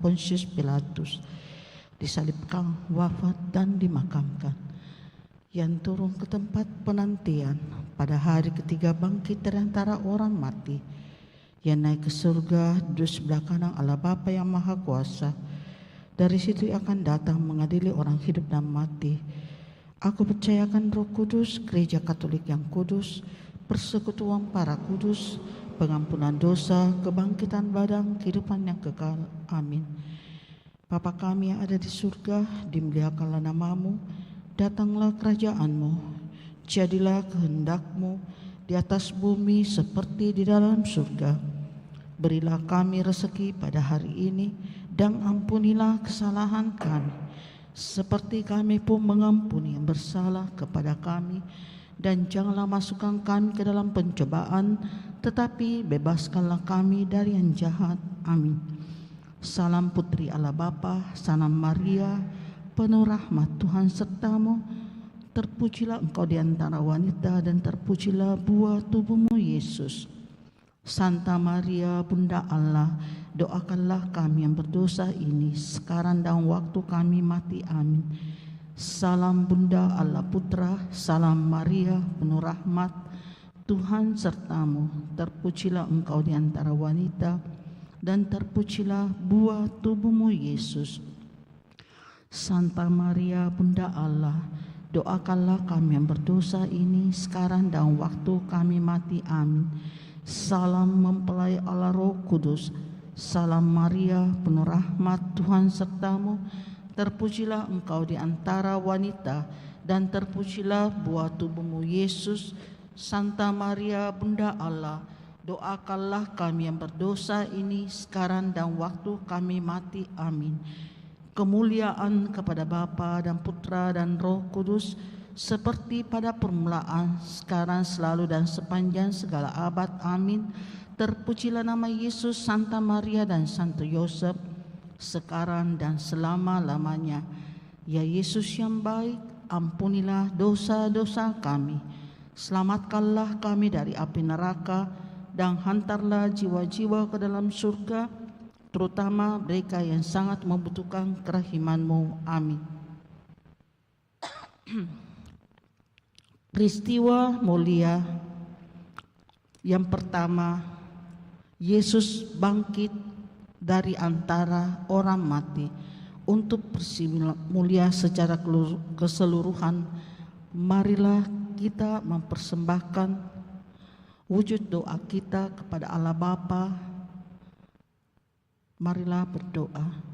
Pontius Pilatus, disalibkan, wafat, dan dimakamkan. Yang turun ke tempat penantian, pada hari ketiga bangkit dari antara orang mati. Yang naik ke surga, duduk sebelah kanan Allah Bapa yang Maha Kuasa. Dari situ akan datang mengadili orang hidup dan mati. Aku percayakan Roh Kudus, Gereja Katolik yang kudus, persekutuan para kudus, pengampunan dosa, kebangkitan badan, kehidupan yang kekal. Amin. Bapa kami yang ada di surga, dimuliakanlah namamu, datanglah kerajaanmu, jadilah kehendakmu di atas bumi seperti di dalam surga. Berilah kami rezeki pada hari ini, dan ampunilah kesalahan kami, seperti kami pun mengampuni yang bersalah kepada kami. Dan janganlah masukkan kami ke dalam pencobaan, tetapi bebaskanlah kami dari yang jahat. Amin. Salam putri Allah Bapa, salam Maria, penuh rahmat Tuhan sertamu. Terpujilah engkau di antara wanita, dan terpujilah buah tubuhmu Yesus. Santa Maria, Bunda Allah, doakanlah kami yang berdosa ini, sekarang dan waktu kami mati. Amin. Salam Bunda Allah Putra, salam Maria, penuh rahmat Tuhan sertamu. Terpujilah engkau di antara wanita, dan terpujilah buah tubuhmu Yesus. Santa Maria, Bunda Allah, doakanlah kami yang berdosa ini, sekarang dan waktu kami mati. Amin. Salam mempelai Allah Roh Kudus, salam Maria, penuh rahmat Tuhan sertamu. Terpujilah engkau di antara wanita, dan terpujilah buah tubuhmu Yesus. Santa Maria, Bunda Allah, doakanlah kami yang berdosa ini, sekarang dan waktu kami mati. Amin. Kemuliaan kepada Bapa dan Putra dan Roh Kudus, seperti pada permulaan, sekarang, selalu, dan sepanjang segala abad. Amin. Terpujilah nama Yesus, Santa Maria, dan Santo Yosef, sekarang dan selama-lamanya. Ya Yesus yang baik, ampunilah dosa-dosa kami, selamatkanlah kami dari api neraka, dan hantarlah jiwa-jiwa ke dalam surga, terutama mereka yang sangat membutuhkan kerahiman-Mu. Amin. Peristiwa mulia yang pertama, Yesus bangkit dari antara orang mati. Untuk peristiwa mulia secara keseluruhan, marilah kita mempersembahkan wujud doa kita kepada Allah Bapa. Marilah berdoa.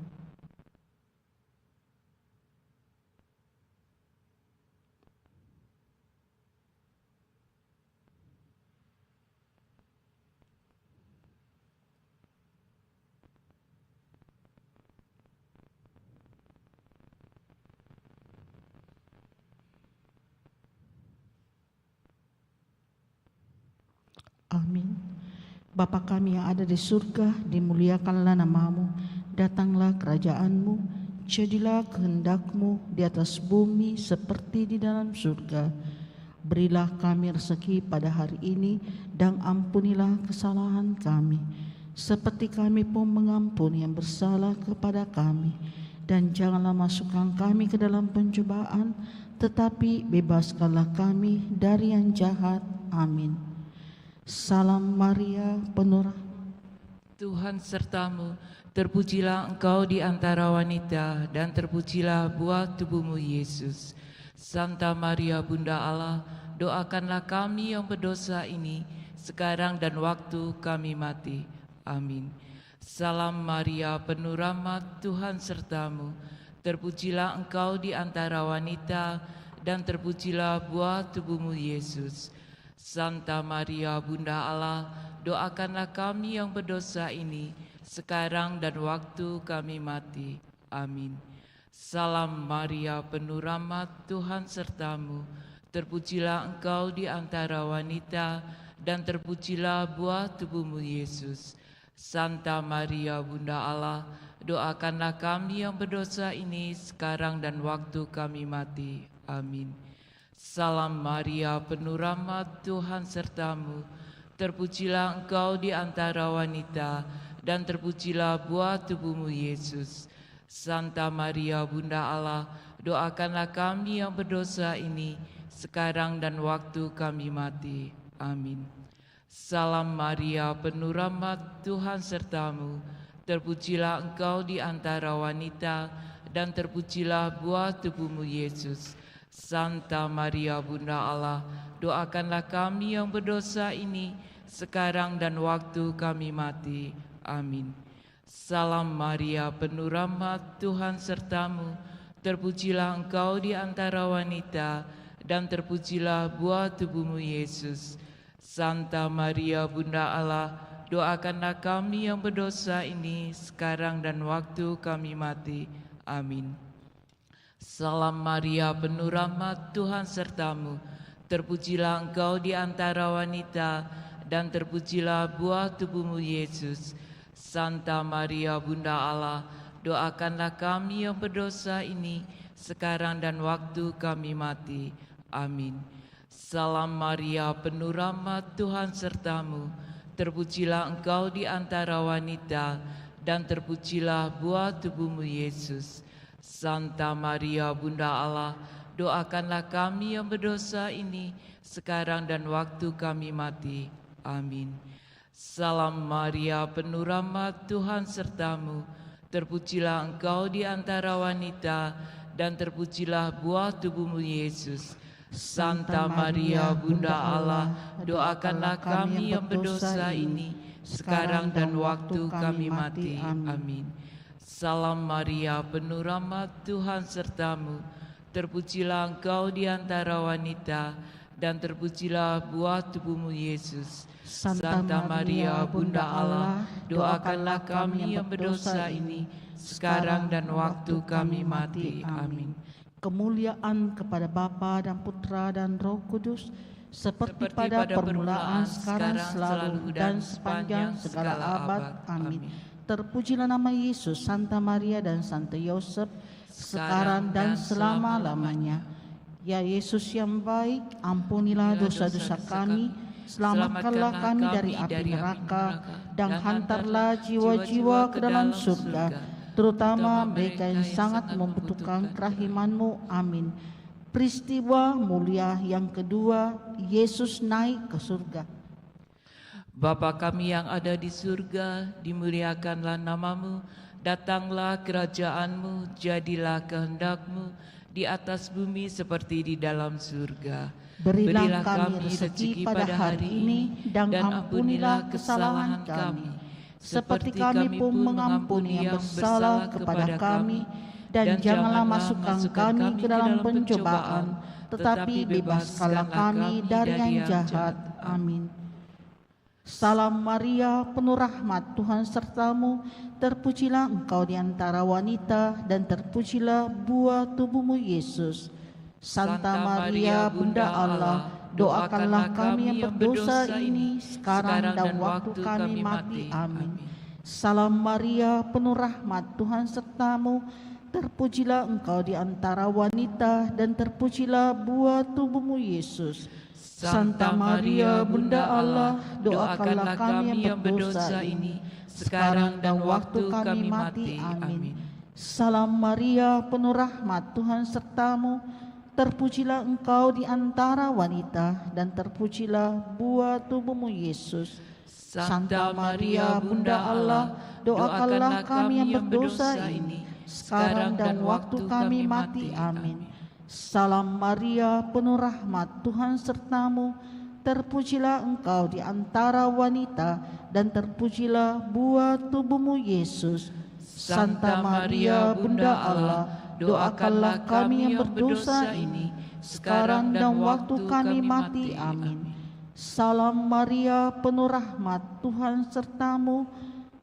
Amin. Bapa kami yang ada di surga, dimuliakanlah namamu, datanglah kerajaanmu, jadilah kehendakmu di atas bumi seperti di dalam surga. Berilah kami rezeki pada hari ini, dan ampunilah kesalahan kami, seperti kami pun mengampuni yang bersalah kepada kami. Dan janganlah masukkan kami ke dalam pencobaan, tetapi bebaskanlah kami dari yang jahat. Amin. Salam Maria, penuh rahmat Tuhan sertamu. Terpujilah engkau di antara wanita, dan terpujilah buah tubuhmu Yesus. Santa Maria, Bunda Allah, doakanlah kami yang berdosa ini, sekarang dan waktu kami mati. Amin. Salam Maria, penuh rahmat Tuhan sertamu. Terpujilah engkau di antara wanita, dan terpujilah buah tubuhmu Yesus. Santa Maria, Bunda Allah, doakanlah kami yang berdosa ini, sekarang dan waktu kami mati. Amin. Salam Maria, penuh rahmat Tuhan sertamu. Terpujilah engkau di antara wanita, dan terpujilah buah tubuhmu Yesus. Santa Maria, Bunda Allah, doakanlah kami yang berdosa ini, sekarang dan waktu kami mati. Amin. Salam Maria, penuh rahmat Tuhan sertamu. Terpujilah engkau di antara wanita, dan terpujilah buah tubuhmu Yesus. Santa Maria Bunda Allah, doakanlah kami yang berdosa ini, sekarang dan waktu kami mati. Amin. Salam Maria, penuh rahmat, Tuhan sertamu. Terpujilah engkau di antara wanita, dan terpujilah buah tubuhmu Yesus. Santa Maria Bunda Allah, doakanlah kami yang berdosa ini, sekarang dan waktu kami mati. Amin. Salam Maria, penuh rahmat, Tuhan sertamu. Terpujilah engkau di antara wanita, dan terpujilah buah tubuhmu Yesus. Santa Maria Bunda Allah, doakanlah kami yang berdosa ini, sekarang dan waktu kami mati. Amin. Salam Maria, penuh rahmat, Tuhan sertamu. Terpujilah engkau di antara wanita, dan terpujilah buah tubuhmu Yesus. Santa Maria Bunda Allah, doakanlah kami yang berdosa ini, sekarang dan waktu kami mati. Amin. Salam Maria, penuh rahmat, Tuhan sertamu. Terpujilah engkau di antara wanita, dan terpujilah buah tubuhmu Yesus. Santa Maria Bunda Allah, doakanlah kami yang berdosa ini, sekarang dan waktu kami mati. Amin. Salam Maria, penuh rahmat, Tuhan sertamu. Terpujilah engkau di antara wanita, dan terpujilah buah tubuhmu Yesus. Santa Maria Bunda Allah, doakanlah kami yang berdosa ini, sekarang dan waktu kami mati. Amin. Salam Maria, penuh rahmat, Tuhan sertamu. Terpujilah engkau di antara wanita, dan terpujilah buah tubuhmu Yesus. Santa Maria Bunda Allah, doakanlah kami yang berdosa ini, sekarang dan waktu kami mati. Amin. Kemuliaan kepada Bapa dan Putra dan Roh Kudus, seperti pada permulaan, sekarang, selalu, dan sepanjang segala abad. Amin. Terpujilah nama Yesus, Santa Maria dan Santo Yosef, sekarang dan selama-lamanya. Ya Yesus yang baik, ampunilah dosa-dosa kami, selamatkanlah kami dari api neraka, dan hantarlah jiwa-jiwa ke dalam surga, terutama mereka yang sangat membutuhkan kerahiman-Mu. Amin. Peristiwa mulia yang kedua, Yesus naik ke surga. Bapa kami yang ada di surga, dimuliakanlah namamu, datanglah kerajaan-Mu, jadilah kehendak-Mu di atas bumi seperti di dalam surga. Berilah kami rezeki pada hari ini, dan ampunilah kesalahan kami, seperti kami pun mengampuni yang bersalah kepada kami, dan janganlah masukkan kami ke dalam pencobaan, tetapi bebaskanlah kami dari yang jahat. Amin. Salam Maria, penuh rahmat, Tuhan sertamu. Terpujilah engkau di antara wanita, dan terpujilah buah tubuhmu Yesus. Santa Maria Bunda Allah, doakanlah kami yang berdosa ini, sekarang dan waktu kami mati. Amin. Salam Maria, penuh rahmat, Tuhan sertamu. Terpujilah engkau di antara wanita, dan terpujilah buah tubuhmu Yesus. Santa Maria Bunda Allah, doakanlah kami yang berdosa ini, sekarang dan waktu kami mati. Amin. Salam Maria, penuh rahmat, Tuhan sertamu. Terpujilah engkau di antara wanita, dan terpujilah buah tubuhmu Yesus. Santa Maria Bunda Allah, doakanlah kami yang berdosa ini, sekarang dan waktu kami mati. Amin. Salam Maria, penuh rahmat, Tuhan sertamu. Terpujilah engkau di antara wanita, dan terpujilah buah tubuhmu Yesus. Santa Maria Bunda Allah, doakanlah kami yang berdosa ini, sekarang dan waktu kami mati. Amin. Salam Maria, penuh rahmat, Tuhan sertamu.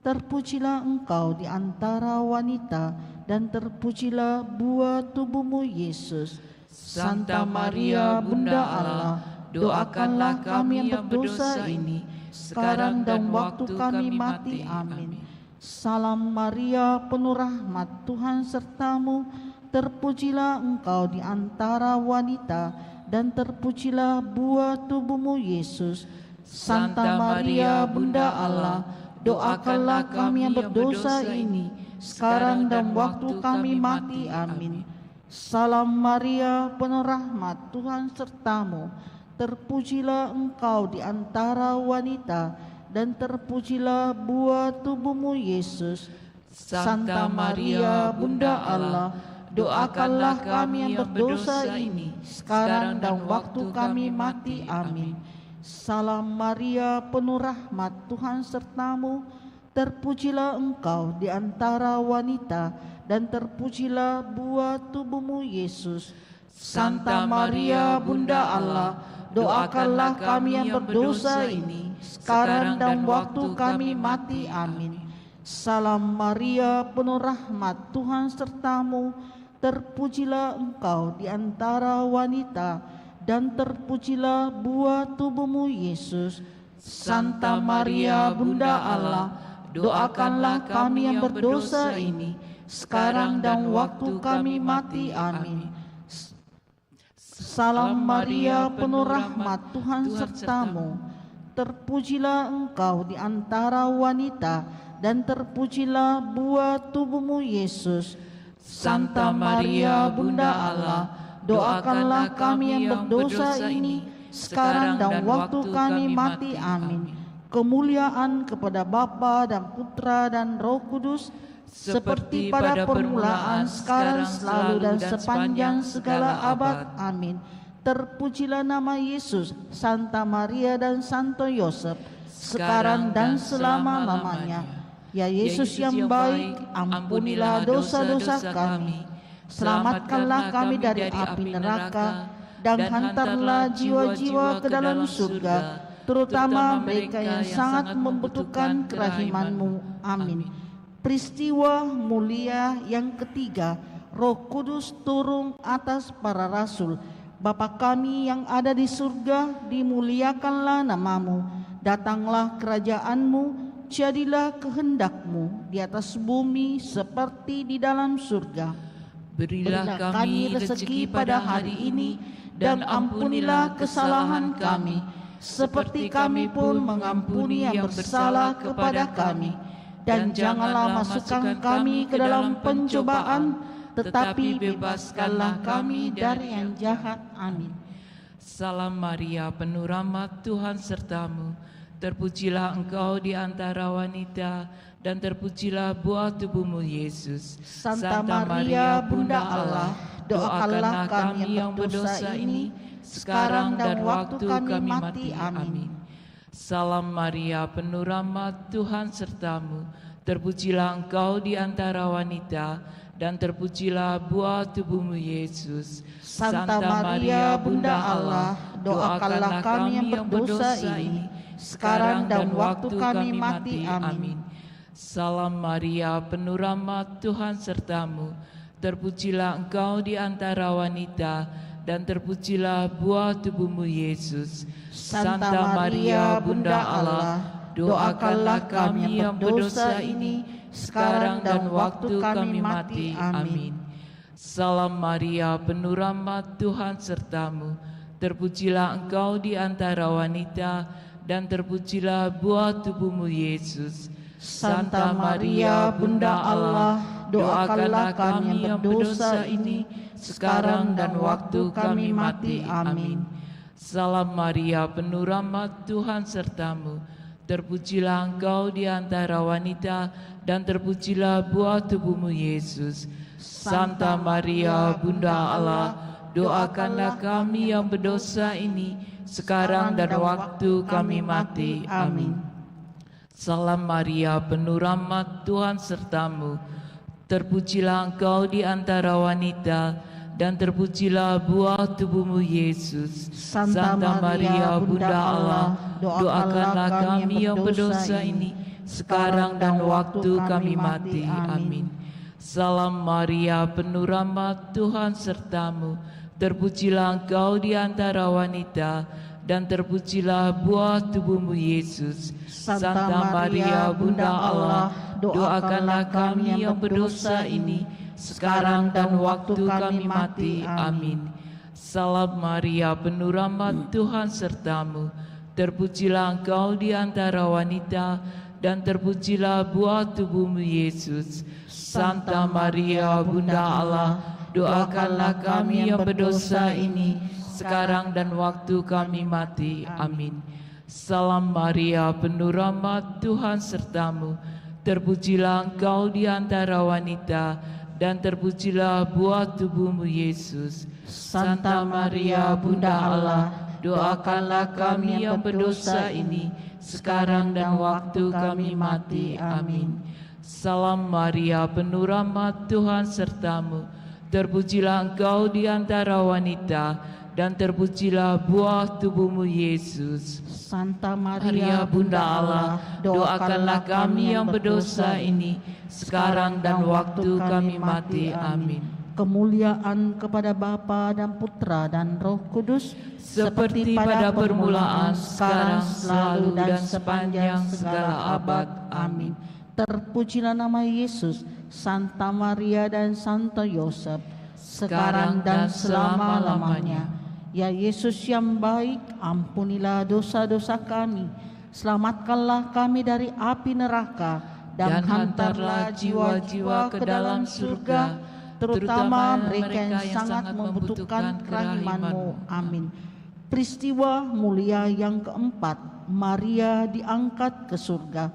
Terpujilah engkau di antara wanita, dan terpujilah buah tubuhmu Yesus. Santa Maria Bunda Allah, doakanlah kami yang berdosa ini, sekarang dan waktu kami mati. Amin. Salam Maria, penuh rahmat, Tuhan sertamu. Terpujilah engkau di antara wanita, dan terpujilah buah tubuhmu Yesus. Santa Maria Bunda Allah, doakanlah kami yang berdosa ini, sekarang dan waktu kami mati. Amin. Salam Maria, penuh rahmat, Tuhan sertamu. Terpujilah engkau di antara wanita, dan terpujilah buah tubuhmu, Yesus. Santa Maria, Bunda Allah, doakanlah kami yang berdosa ini, sekarang dan waktu kami mati. Amin. Salam Maria, penuh rahmat, Tuhan sertamu. Terpujilah engkau di antara wanita, dan terpujilah buah tubuhmu, Yesus. Santa Maria, Bunda Allah, doakanlah kami yang berdosa ini, sekarang dan waktu kami mati. Amin. Salam Maria, penuh rahmat, Tuhan sertamu. Terpujilah engkau di antara wanita, dan terpujilah buah tubuhmu, Yesus. Santa Maria, Bunda Allah, doakanlah kami yang berdosa ini, sekarang dan waktu kami mati. Amin. Salam Maria, penuh rahmat, Tuhan sertamu. Terpujilah engkau di antara wanita, dan terpujilah buah tubuhmu, Yesus. Santa Maria, Bunda Allah, doakanlah kami yang berdosa ini, sekarang dan waktu kami mati. Amin. Kemuliaan kepada Bapa dan Putra dan Roh Kudus, seperti pada permulaan, sekarang, selalu, dan sepanjang segala abad. Amin. Terpujilah nama Yesus, Santa Maria dan Santo Yosef, sekarang dan selama-lamanya. Ya Yesus yang baik, ampunilah dosa-dosa kami, selamatkanlah kami dari api neraka, dan hantarlah jiwa-jiwa ke dalam surga, terutama mereka yang sangat membutuhkan kerahiman-Mu. Amin. Peristiwa mulia yang ketiga, Roh Kudus turun atas para rasul. Bapa kami yang ada di surga, dimuliakanlah nama-Mu. Datanglah kerajaan-Mu, jadilah kehendak-Mu di atas bumi seperti di dalam surga. Berilah kami rezeki pada hari ini, dan ampunilah kesalahan kami, seperti kami pun mengampuni yang bersalah kepada kami. Dan janganlah masukkan kami ke dalam pencobaan, tetapi bebaskanlah kami dari yang jahat. Amin. Salam Maria, penuh rahmat, Tuhan sertamu. Terpujilah engkau di antara wanita, dan terpujilah buah tubuhmu, Yesus. Santa Maria, Bunda Allah, doakanlah kami yang berdosa ini, sekarang dan waktu kami mati. Amin. Salam Maria, penuh rahmat, Tuhan sertamu. Terpujilah engkau di antara wanita, dan terpujilah buah tubuhmu, Yesus. Santa Maria, Bunda Allah, doakanlah kami yang berdosa ini, sekarang dan waktu kami mati. Amin. Salam Maria, penuh rahmat, Tuhan sertamu. Terpujilah engkau di antara wanita, dan terpujilah buah tubuhmu, Yesus. Santa Maria, Bunda Allah, doakanlah kami yang berdosa ini, sekarang dan waktu kami mati. Amin. Salam Maria, penuh rahmat, Tuhan sertamu. Terpujilah engkau di antara wanita, dan terpujilah buah tubuhmu, Yesus. Santa Maria, Bunda Allah, doakanlah kami yang berdosa ini, sekarang dan waktu kami mati. Amin. Salam Maria, penuh rahmat, Tuhan sertamu. Terpujilah engkau di antara wanita, dan terpujilah buah tubuhmu, Yesus. Santa Maria, Bunda Allah, doakanlah kami yang berdosa ini, sekarang dan waktu kami mati. Amin. Salam Maria, penuh rahmat, Tuhan sertamu. Terpujilah engkau di antara wanita, dan terpujilah buah tubuhmu, Yesus. Santa Maria, Bunda Allah, doakanlah kami yang berdosa ini, sekarang dan waktu kami mati. Amin. Salam Maria, penuh rahmat, Tuhan sertamu. Terpujilah engkau di antara wanita, dan terpujilah buah tubuhmu, Yesus. Santa Maria, Bunda Allah, doakanlah kami yang berdosa ini, sekarang dan waktu kami mati. Amin. Salam Maria, penuh rahmat, Tuhan sertamu. Terpujilah engkau di antara wanita, dan terpujilah buah tubuhmu Yesus. Santa Maria Bunda Allah, doakanlah kami yang berdosa ini, sekarang dan waktu kami mati. Amin. Salam Maria, penuh rahmat, Tuhan sertamu. Terpujilah engkau di antara wanita, dan terpujilah buah tubuhmu Yesus. Santa Maria Bunda Allah, doakanlah kami yang berdosa ini, sekarang dan waktu kami mati. Amin. Salam Maria, penuh rahmat, Tuhan sertamu. Terpujilah engkau di antara wanita, dan terpujilah buah tubuhmu Yesus. Santa Maria Bunda Allah, doakanlah kami yang berdosa ini, sekarang dan waktu kami mati. Amin. Kemuliaan kepada Bapa dan Putra dan Roh Kudus, seperti pada permulaan, sekarang, selalu, dan sepanjang segala abad. Amin. Terpujilah nama Yesus, Santa Maria dan Santo Yosef, sekarang dan selama-lamanya. Ya Yesus yang baik, ampunilah dosa-dosa kami, selamatkanlah kami dari api neraka, dan hantarlah jiwa-jiwa ke dalam surga, terutama mereka yang sangat membutuhkan kerahiman-Mu. Amin. Peristiwa mulia yang keempat, Maria diangkat ke surga.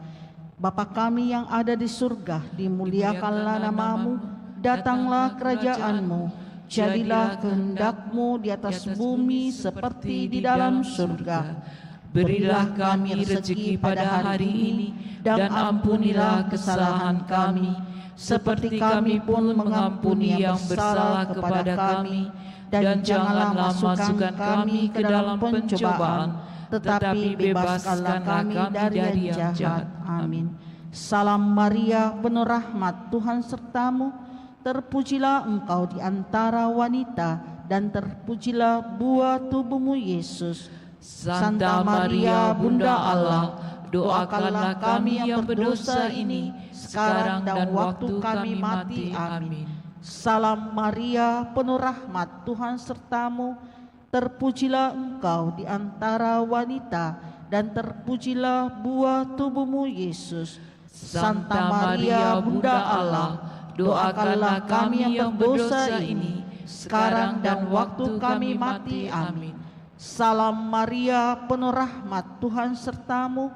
Bapa kami yang ada di surga, dimuliakanlah nama-Mu, datanglah kerajaan-Mu, jadilah kehendak-Mu di atas bumi seperti di dalam surga. Berilah kami rezeki pada hari ini, dan ampunilah kesalahan kami, seperti kami pun mengampuni yang bersalah kepada kami. Dan janganlah masukkan kami ke dalam pencobaan, tetapi bebaskanlah kami dari yang jahat. Amin. Salam Maria, penuh rahmat, Tuhan sertamu. Terpujilah engkau di antara wanita, dan terpujilah buah tubuhmu Yesus. Santa Maria Bunda Allah, doakanlah kami yang berdosa ini, sekarang dan waktu kami mati. Amin. Salam Maria, penuh rahmat, Tuhan sertamu. Terpujilah engkau di antara wanita, dan terpujilah buah tubuhmu Yesus. Santa Maria Bunda Allah, doakanlah kami yang berdosa ini, sekarang dan waktu kami mati. Amin. Salam Maria, penuh rahmat, Tuhan sertamu.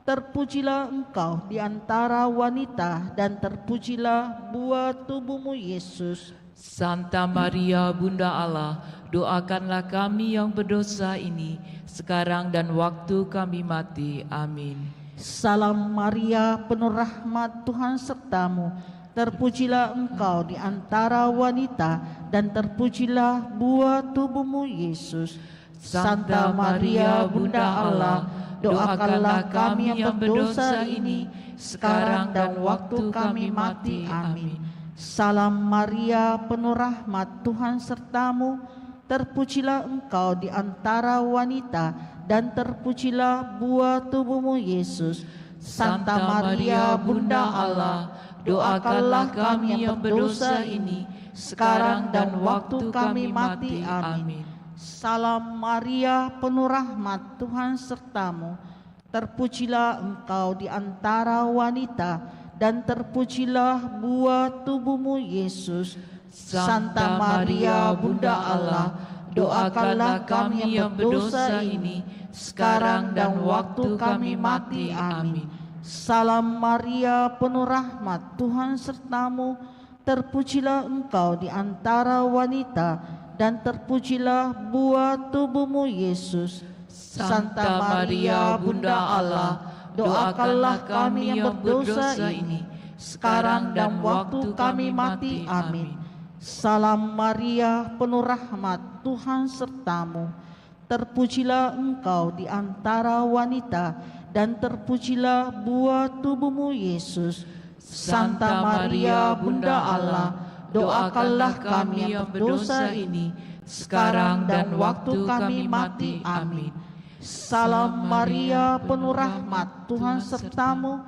Terpujilah engkau di antara wanita, dan terpujilah buah tubuhmu Yesus. Santa Maria Bunda Allah, doakanlah kami yang berdosa ini, sekarang dan waktu kami mati. Amin. Salam Maria, penuh rahmat, Tuhan sertamu. Terpujilah engkau di antara wanita, dan terpujilah buah tubuhmu Yesus. Santa Maria Bunda Allah, doakanlah kami yang berdosa ini, sekarang dan waktu kami mati. Amin. Salam Maria, penuh rahmat, Tuhan sertamu. Terpujilah engkau di antara wanita, dan terpujilah buah tubuhmu Yesus. Santa Maria Bunda Allah, doakanlah kami yang berdosa ini, sekarang dan waktu kami mati. Amin. Salam Maria, penuh rahmat, Tuhan sertamu. Terpujilah engkau di antara wanita, dan terpujilah buah tubuhmu Yesus. Santa Maria Bunda Allah, doakanlah kami yang berdosa ini, sekarang dan waktu kami mati. Amin. Salam Maria, penuh rahmat, Tuhan sertamu. Terpujilah engkau di antara wanita, dan terpujilah buah tubuhmu Yesus. Santa Maria Bunda Allah, doakanlah kami yang berdosa ini, sekarang dan waktu kami mati. Amin. Salam Maria, penuh rahmat, Tuhan sertamu. Terpujilah engkau di antara wanita, dan terpujilah buah tubuhmu Yesus. Santa Maria Bunda Allah, doakanlah kami yang berdosa ini, sekarang dan waktu kami mati. Amin. Salam Maria, penuh rahmat, Tuhan sertamu.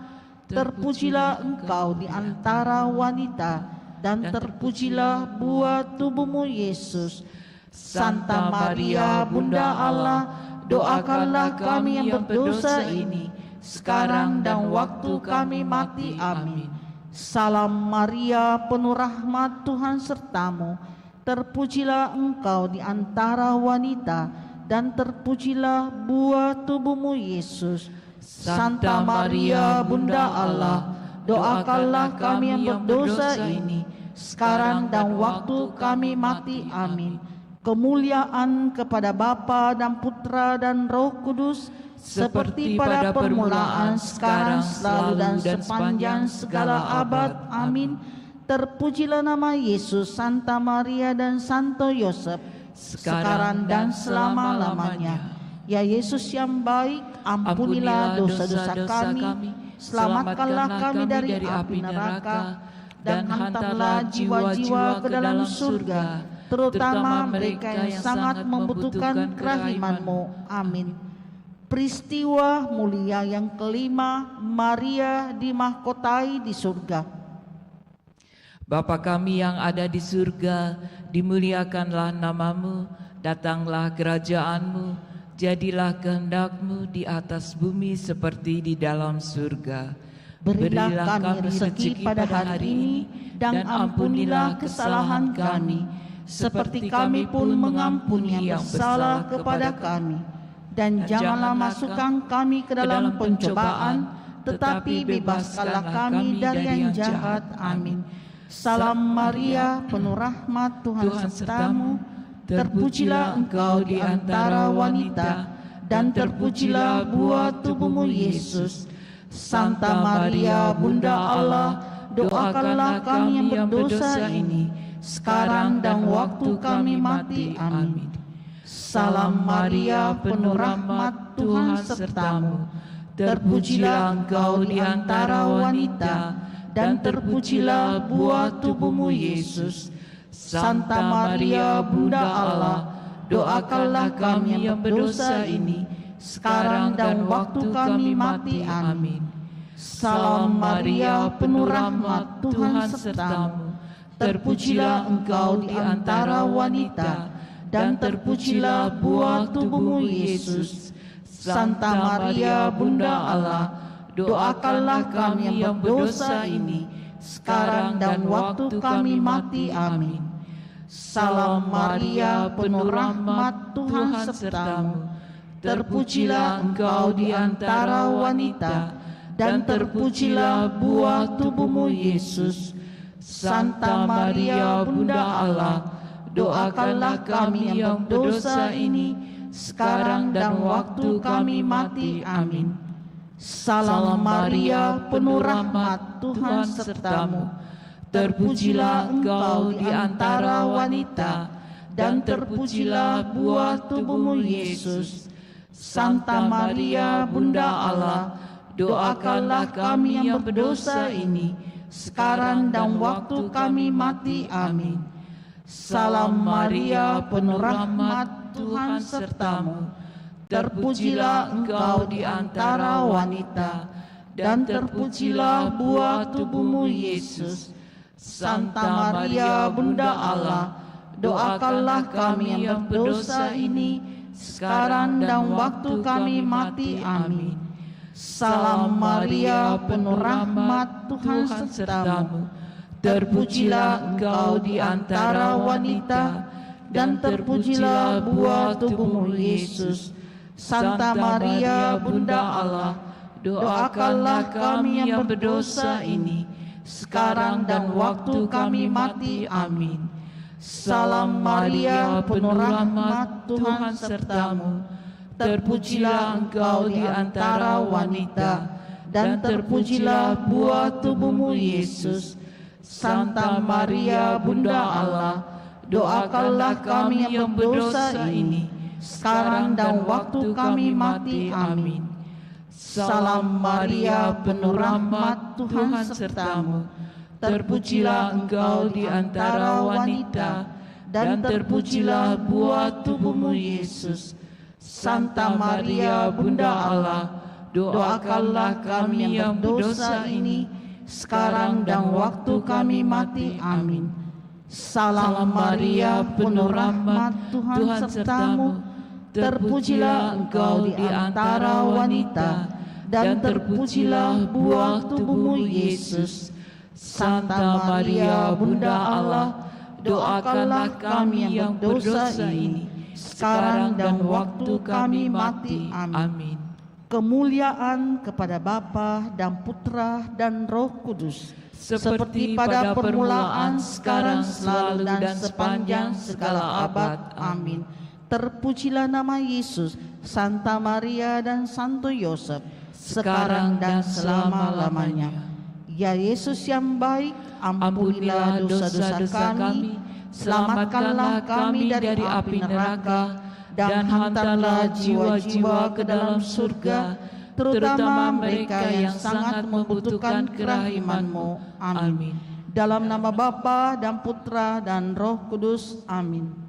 Terpujilah engkau di antara wanita, dan terpujilah buah tubuhmu Yesus. Santa Maria Bunda Allah, doakanlah kami yang berdosa ini, sekarang dan waktu kami mati. Amin. Salam Maria, penuh rahmat, Tuhan sertamu. Terpujilah engkau di antara wanita, dan terpujilah buah tubuhmu, Yesus. Santa Maria, Bunda Allah, doakanlah kami yang berdosa ini, sekarang dan waktu kami mati. Amin. Kemuliaan kepada Bapa dan Putra dan Roh Kudus, seperti pada permulaan, sekarang, selalu, dan sepanjang segala abad. Amin. Terpujilah nama Yesus, Santa Maria, dan Santo Yosef, sekarang dan selama-lamanya. Ya Yesus yang baik, ampunilah dosa-dosa kami, selamatkanlah kami dari api neraka, dan hantarlah jiwa-jiwa ke dalam surga, terutama mereka yang sangat membutuhkan kerahiman-Mu. Amin. Peristiwa mulia yang kelima, Maria dimahkotai di surga. Bapa kami yang ada di surga, dimuliakanlah nama-Mu, datanglah kerajaan-Mu, jadilah kehendak-Mu di atas bumi seperti di dalam surga. Berilah kami rezeki pada hari ini, dan ampunilah kesalahan kami, seperti kami pun mengampuni yang bersalah kepada kami. Dan janganlah masukkan kami ke dalam pencobaan, tetapi bebaskanlah kami dari yang jahat. Amin. Salam Maria, penuh rahmat, Tuhan sertamu. Terpujilah engkau di antara wanita, dan terpujilah buah tubuhmu, Yesus. Santa Maria, Bunda Allah, doakanlah kami yang berdosa ini, sekarang dan waktu kami mati. Amin. Salam Maria, penuh rahmat, Tuhan sertamu. Terpujilah engkau di antara wanita, dan terpujilah buah tubuhmu, Yesus. Santa Maria, Bunda Allah, doakanlah kami yang berdosa ini, sekarang dan waktu kami mati. Amin. Salam Maria, penuh rahmat, Tuhan sertamu. Terpujilah engkau di antara wanita, dan terpujilah buah tubuhmu, Yesus. Santa Maria, Bunda Allah, doakanlah kami yang berdosa ini, sekarang dan waktu kami mati. Amin. Salam Maria, penuh rahmat, Tuhan sertamu. Terpujilah engkau di antara wanita, dan terpujilah buah tubuhmu, Yesus. Santa Maria, Bunda Allah, doakanlah kami yang berdosa ini, sekarang dan waktu kami mati. Amin. Salam Maria, penuh rahmat, Tuhan sertamu. Terpujilah engkau di antara wanita, dan terpujilah buah tubuhmu, Yesus. Santa Maria, Bunda Allah, doakanlah kami yang berdosa ini, sekarang dan waktu kami mati. Amin. Salam Maria, penuh rahmat, Tuhan sertamu. Terpujilah engkau di antara wanita, dan terpujilah buah tubuhmu, Yesus. Santa Maria, Bunda Allah, doakanlah kami yang berdosa ini, sekarang dan waktu kami mati. Amin. Salam Maria, penuh rahmat, Tuhan sertamu. Terpujilah engkau di antara wanita, dan terpujilah buah tubuhmu, Yesus. Santa Maria, Bunda Allah, doakanlah kami yang berdosa ini, sekarang dan waktu kami mati. Amin. Salam Maria, penuh rahmat, Tuhan sertamu. Terpujilah engkau di antara wanita, dan terpujilah buah tubuhmu, Yesus. Santa Maria, Bunda Allah, doakanlah kami yang berdosa ini, sekarang dan waktu kami mati. Amin. Salam Maria, penuh rahmat, Tuhan sertamu. Terpujilah engkau di antara wanita, dan terpujilah buah tubuhmu, Yesus. Santa Maria, Bunda Allah, doakanlah kami yang berdosa ini, sekarang dan waktu kami mati. Amin. Salam Maria, penuh rahmat, Tuhan sertamu. Terpujilah engkau di antara wanita, dan terpujilah buah tubuhmu Yesus. Santa Maria Bunda Allah, doakanlah kami yang berdosa ini, sekarang dan waktu kami mati. Amin. Kemuliaan kepada Bapa dan Putra dan Roh Kudus, seperti pada permulaan, sekarang, selalu, dan sepanjang segala abad. Amin. Terpujilah nama Yesus, Santa Maria dan Santo Yosef, sekarang dan selama-lamanya. Ya Yesus yang baik, ampunilah dosa-dosa kami, selamatkanlah kami dari api neraka, dan hantarlah jiwa-jiwa ke dalam surga, terutama mereka yang sangat membutuhkan kerahiman-Mu. Amin. Dalam nama Bapa dan Putra dan Roh Kudus. Amin.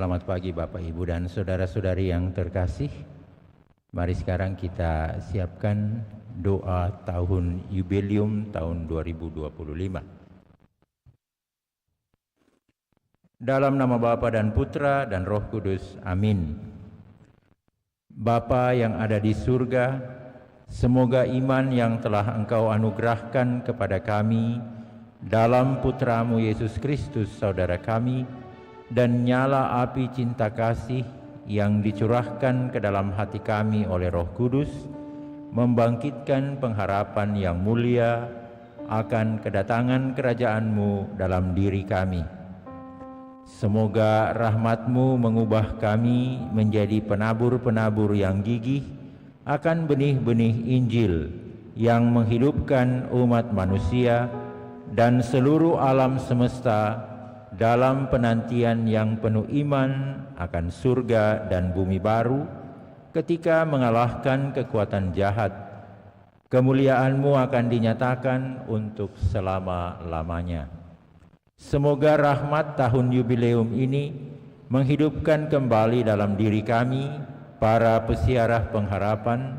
Selamat pagi Bapak, Ibu, dan saudara-saudari yang terkasih. Mari sekarang kita siapkan doa tahun jubileum tahun 2025. Dalam nama Bapa dan Putra dan Roh Kudus. Amin. Bapa yang ada di surga, semoga iman yang telah Engkau anugerahkan kepada kami dalam Putra-Mu Yesus Kristus, saudara kami, dan nyala api cinta kasih yang dicurahkan ke dalam hati kami oleh Roh Kudus, membangkitkan pengharapan yang mulia akan kedatangan kerajaan-Mu dalam diri kami. Semoga rahmat-Mu mengubah kami menjadi penabur-penabur yang gigih akan benih-benih Injil yang menghidupkan umat manusia dan seluruh alam semesta dalam penantian yang penuh iman akan surga dan bumi baru ketika mengalahkan kekuatan jahat. Kemuliaan-Mu akan dinyatakan untuk selama-lamanya. Semoga rahmat tahun jubileum ini menghidupkan kembali dalam diri kami, para pesiarah pengharapan,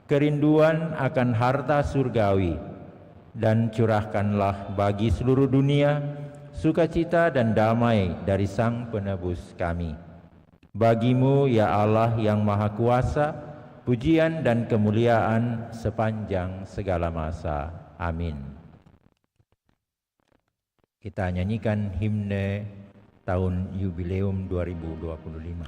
kerinduan akan harta surgawi, dan curahkanlah bagi seluruh dunia sukacita dan damai dari Sang Penebus kami. Bagi-Mu, ya Allah yang Maha Kuasa, pujian dan kemuliaan sepanjang segala masa. Amin. Kita nyanyikan himne tahun jubileum 2025.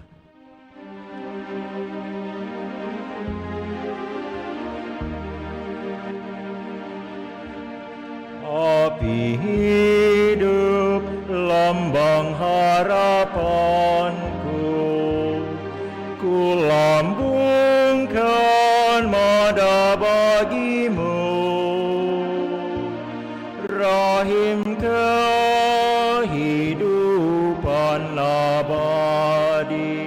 Api hidup lambang harapanku, ku lambungkan mada bagi-Mu, rahim kehidupan abadi.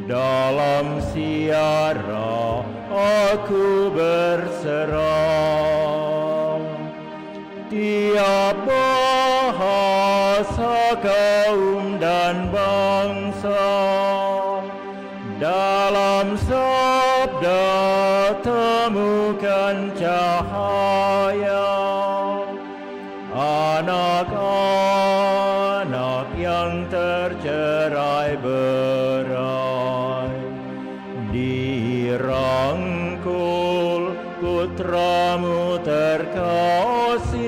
Dalam siara aku berserah, tiap bahasa, kaum dan bangsa, dalam sabda temukan cahaya. Anak-anak yang tercerai berai dirangkul Putra-Mu terkasih,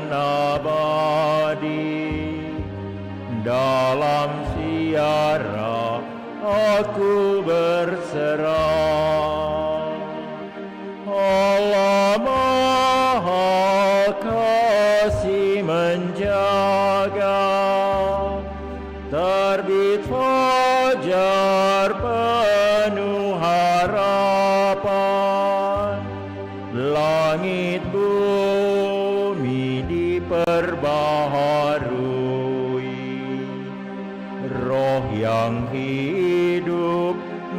abadi. Dalam siara aku berserah. Allah Maha Kasih menjaga, terbit fajar penuh harapan, langit bumi diperbaharui, roh yang hidup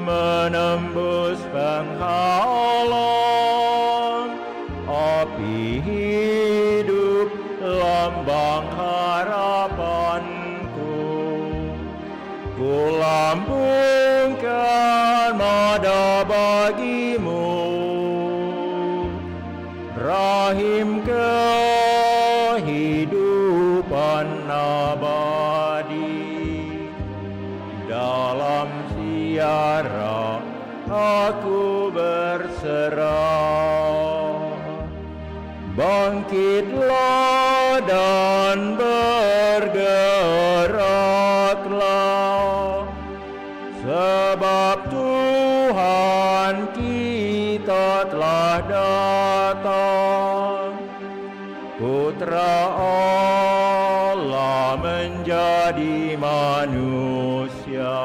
menembus penghalang, api hidup lambang harapanku. Ku lambungkan mada bagimu, rahim kehidupan abadi. Dalam siara aku berserah. Bangkitlah dan bergeraklah, sebab Tuhan kita telah datang. Putra Allah menjadi manusia,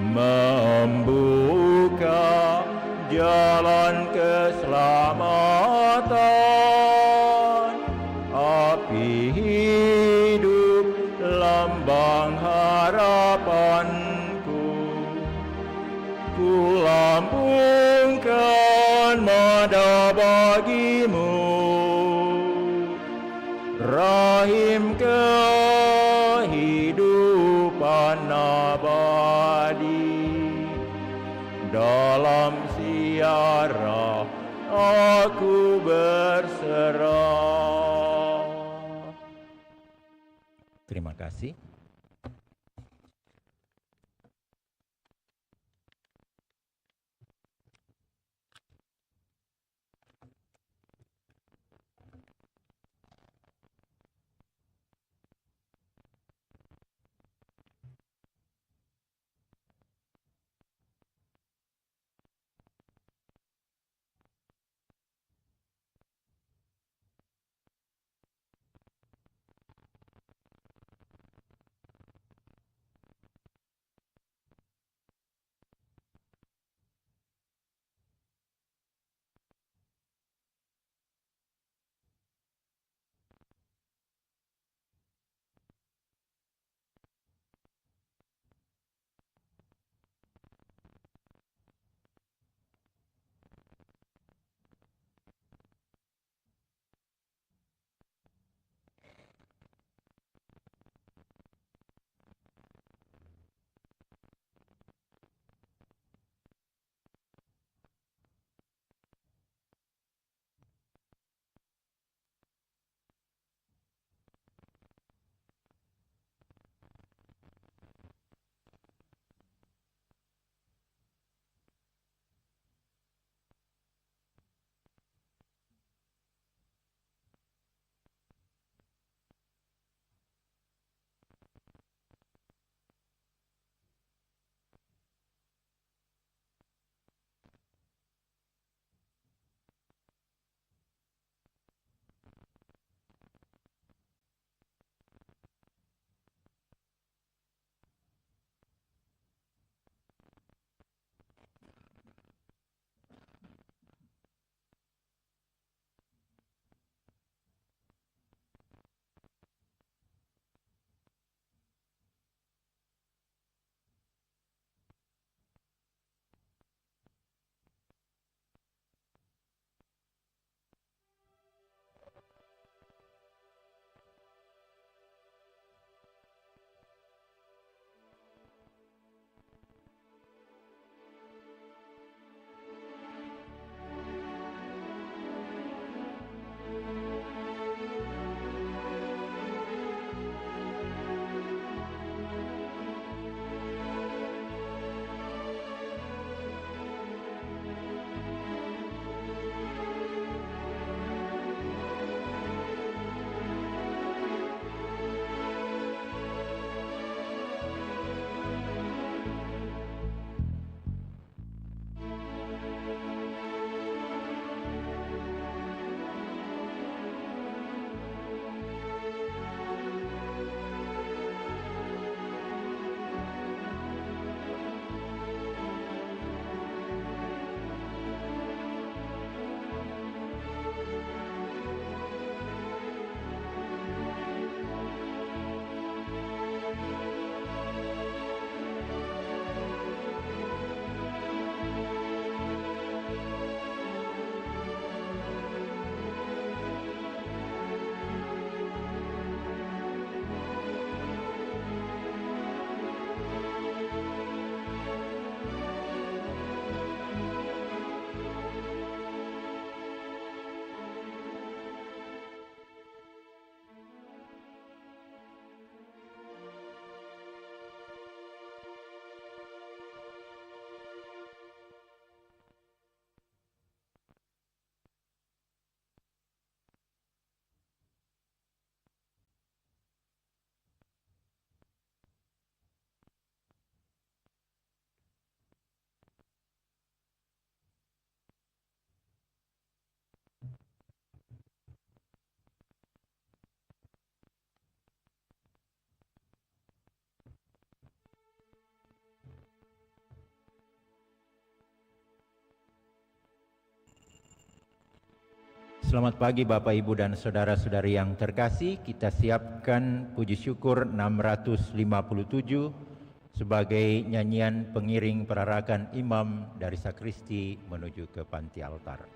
membuka jalan keselamatan, api hidup lambang harapanku. Ku lambungkan mada bagimu, rahim kehidupan abadi. Dalam siara aku berserah. Terima kasih. Selamat pagi Bapak, Ibu, dan saudara-saudari yang terkasih. Kita siapkan puji syukur 657 sebagai nyanyian pengiring perarakan imam dari sakristi menuju ke panti altar.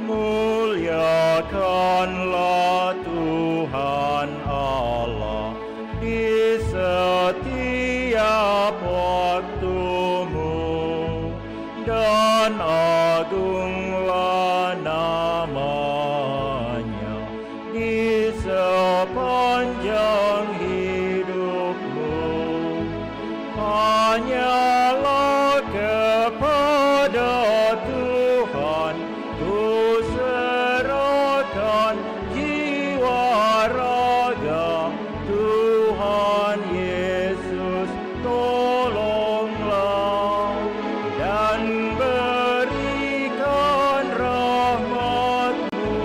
Muliakanlah Tuhan Allah di setiap waktumu, dan agunglah namanya di sepanjang hidupmu. Hanyalah kepada Tuhan ku serahkan jiwa raga. Tuhan Yesus, tolonglah dan berikan rahmat-Mu.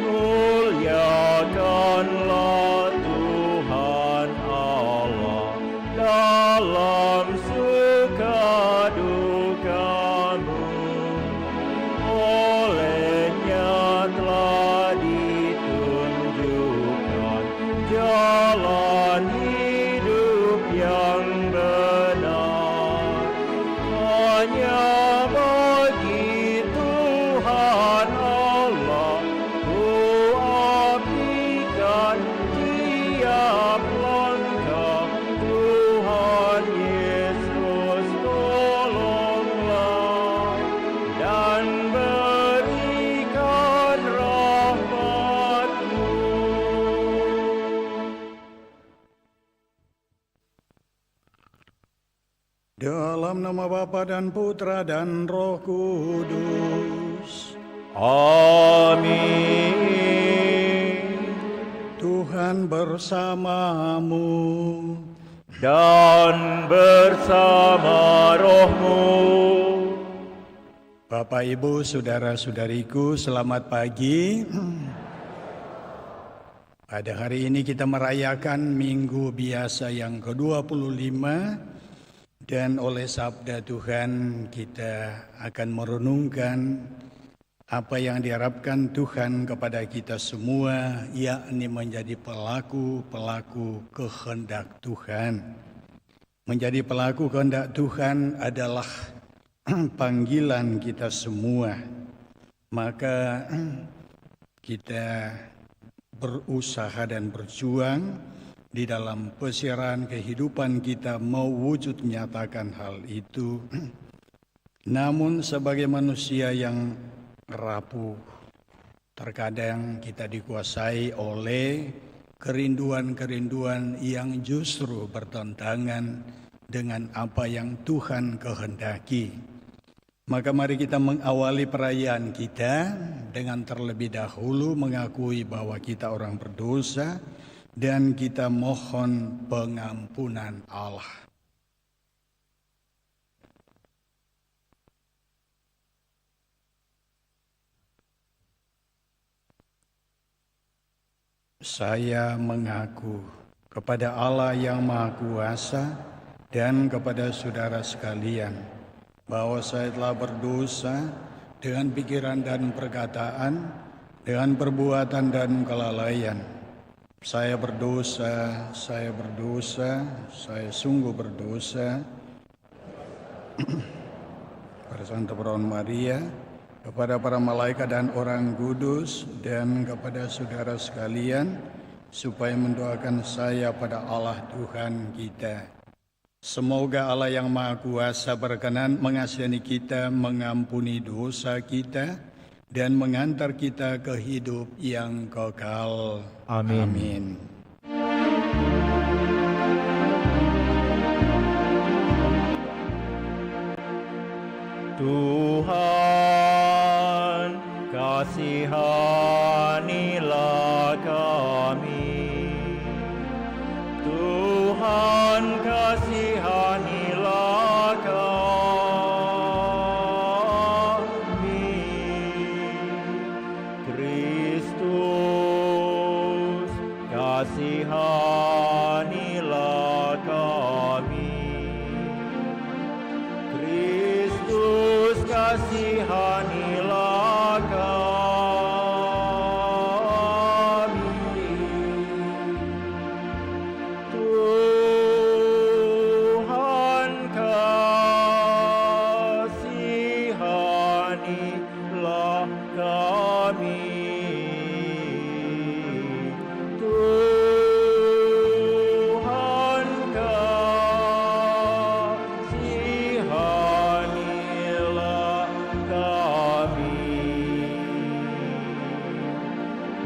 Muliakanlah Tuhan Allah dalam suka dukamu. Olehnya telah ditunjukkan jalan hidup yang benar. Hanya bagi Tuhan Allah ku abdikan tiap langkah. Tuhan Yesus, tolonglah dan berikan rahmat-Mu. Dalam nama Bapa dan Putra dan Roh Kudus. Amin. Tuhan bersamamu. Dan bersama rohmu. Bapak, Ibu, saudara-saudariku, selamat pagi. Pada hari ini kita merayakan Minggu Biasa yang ke-25, dan oleh sabda Tuhan kita akan merenungkan apa yang diharapkan Tuhan kepada kita semua, yakni menjadi pelaku-pelaku kehendak Tuhan. Menjadi pelaku kehendak Tuhan adalah panggilan kita semua. Maka kita berusaha dan berjuang di dalam pesiaran kehidupan kita mau wujud menyatakan hal itu. Namun sebagai manusia yang rapuh, terkadang kita dikuasai oleh kerinduan-kerinduan yang justru bertentangan dengan apa yang Tuhan kehendaki. Maka mari kita mengawali perayaan kita dengan terlebih dahulu mengakui bahwa kita orang berdosa dan kita mohon pengampunan Allah. Saya mengaku kepada Allah yang Maha Kuasa dan kepada saudara sekalian bahwa saya telah berdosa dengan pikiran dan perkataan, dengan perbuatan dan kelalaian. Saya berdosa, saya sungguh berdosa. Pada Santa Perawan Maria, kepada para malaikat dan orang kudus, dan kepada saudara sekalian, supaya mendoakan saya pada Allah Tuhan kita. Semoga Allah yang Maha Kuasa berkenan mengasihani kita, mengampuni dosa kita, dan mengantar kita ke hidup yang kekal. Amin. Amin. Tuhan, kasihanilah kami. Tuhan, kasihanilah kami. Kristus, kasihanilah kami. Kristus, kasihanilah kami. Tuhan, kasihanilah kami. Tuhan, kasihanilah kami.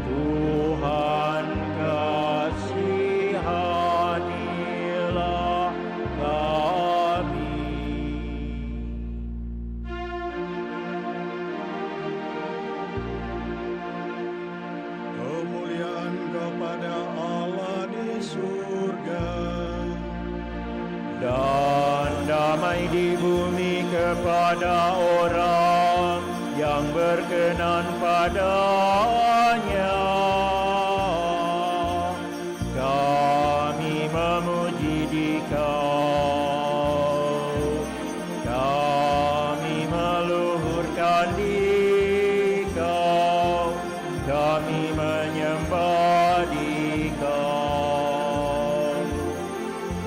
Tuhan, kasihanilah kami. Kemuliaan kepada Allah di surga, Dan damai di bumi kepada orang yang berkenan padanya. Kami memuji Dikau, kami meluhurkan Dikau, kami menyembah Dikau.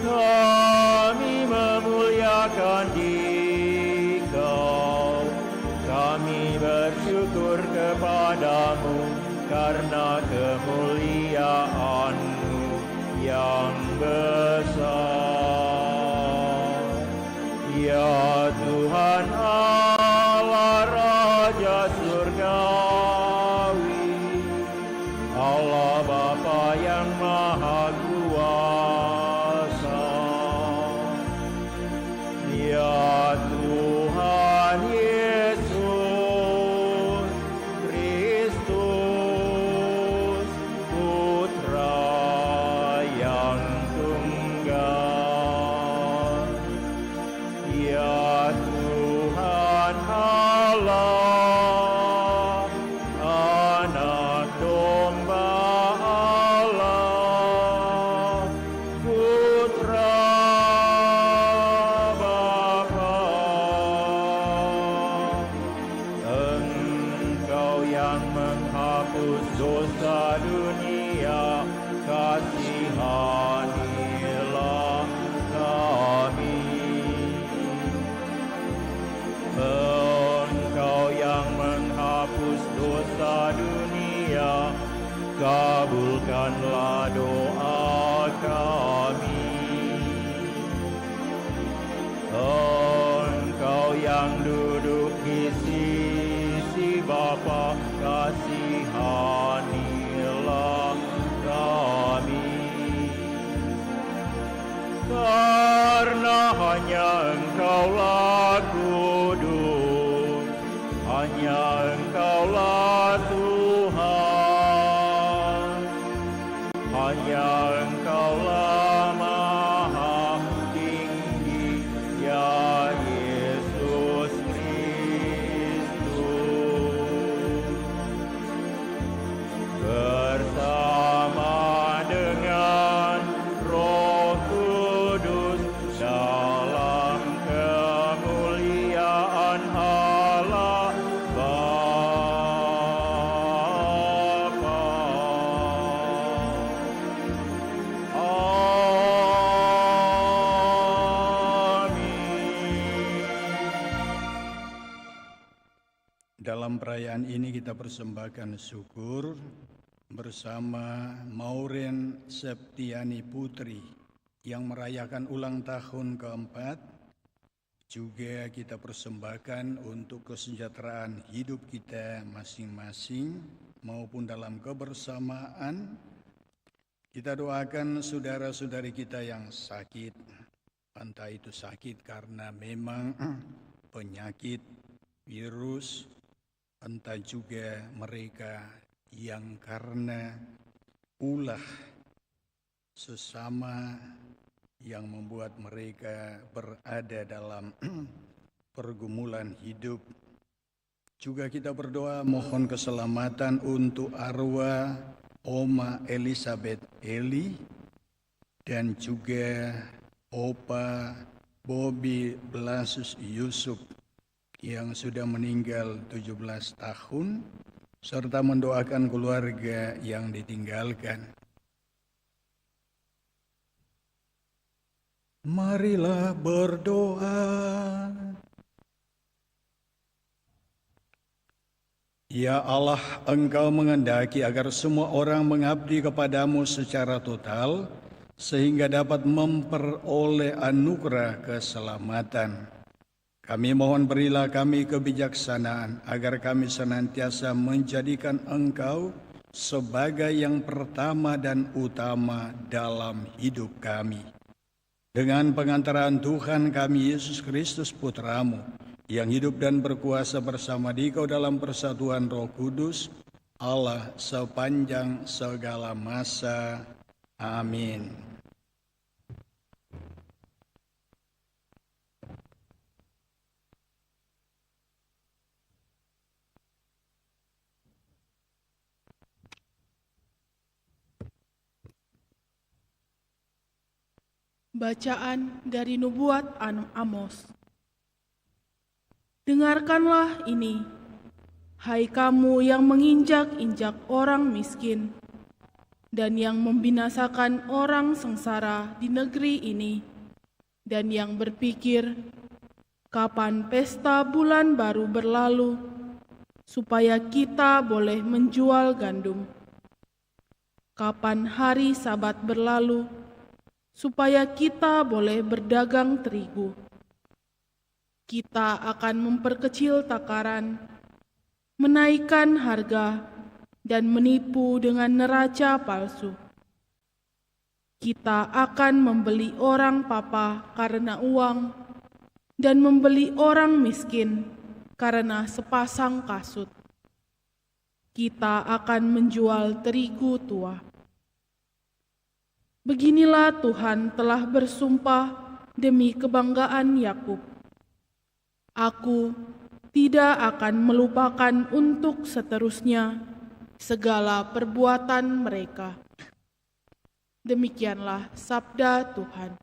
Kami memuliakan Dikau, kami bersyukur kepadamu karena kemuliaan-Mu yang besar. Ya Tuhan Allah Raja Surgawi, Allah Bapa yang Maha Kuasa. Ya Tuhan Yesus Kristus, Putra yang tunggal. Ya Tuhan Allah, Anak Domba Allah, Putra Bapa. Engkau yang menghapus dosa dunia, kasihanilah kami. Engkau yang menghapus dosa dunia, kabulkanlah doa kami. Engkau yang duduk di sisi Bapa, kasihanilah kami. Karena hanya Engkaulah kudus, hanya Engkaulah Tuhan, hanya Engkaulah Maha Tinggi, ya Yesus Kristus. Bersama dengan Roh Kudus dalam kemuliaan Allah Bapa. dalam perayaan ini kita persembahkan syukur bersama Maureen Septiani Putri yang merayakan ulang tahun keempat. Juga kita persembahkan untuk kesejahteraan hidup kita masing-masing maupun dalam kebersamaan. Kita doakan saudara-saudari kita yang sakit, entah itu sakit karena memang penyakit, virus, entah juga mereka yang karena ulah sesama yang membuat mereka berada dalam pergumulan hidup Juga kita berdoa mohon keselamatan untuk arwah Oma Elizabeth Eli dan juga Opa Bobby Blasius Yusuf yang sudah meninggal 17 tahun, serta mendoakan keluarga yang ditinggalkan. Marilah berdoa. Ya Allah, Engkau menghendaki agar semua orang mengabdi kepadamu secara total, sehingga dapat memperoleh anugerah keselamatan. Kami mohon berilah kami kebijaksanaan, agar kami senantiasa menjadikan Engkau sebagai yang pertama dan utama dalam hidup kami. Dengan pengantaran Tuhan kami Yesus Kristus Putra-Mu, yang hidup dan berkuasa bersama Dikau dalam persatuan Roh Kudus, Allah sepanjang segala masa. Amin. Bacaan dari Nubuat Amos. Dengarkanlah ini, hai kamu yang menginjak-injak orang miskin dan yang membinasakan orang sengsara di negeri ini, dan yang berpikir, kapan pesta bulan baru berlalu, supaya kita boleh menjual gandum. Kapan hari Sabat berlalu, supaya kita boleh berdagang terigu. Kita akan memperkecil takaran, menaikkan harga, dan menipu dengan neraca palsu. Kita akan membeli orang papa karena uang, dan membeli orang miskin karena sepasang kasut. Kita akan menjual terigu tua. Beginilah Tuhan telah bersumpah demi kebanggaan Yakub. Aku tidak akan melupakan untuk seterusnya segala perbuatan mereka. Demikianlah sabda Tuhan.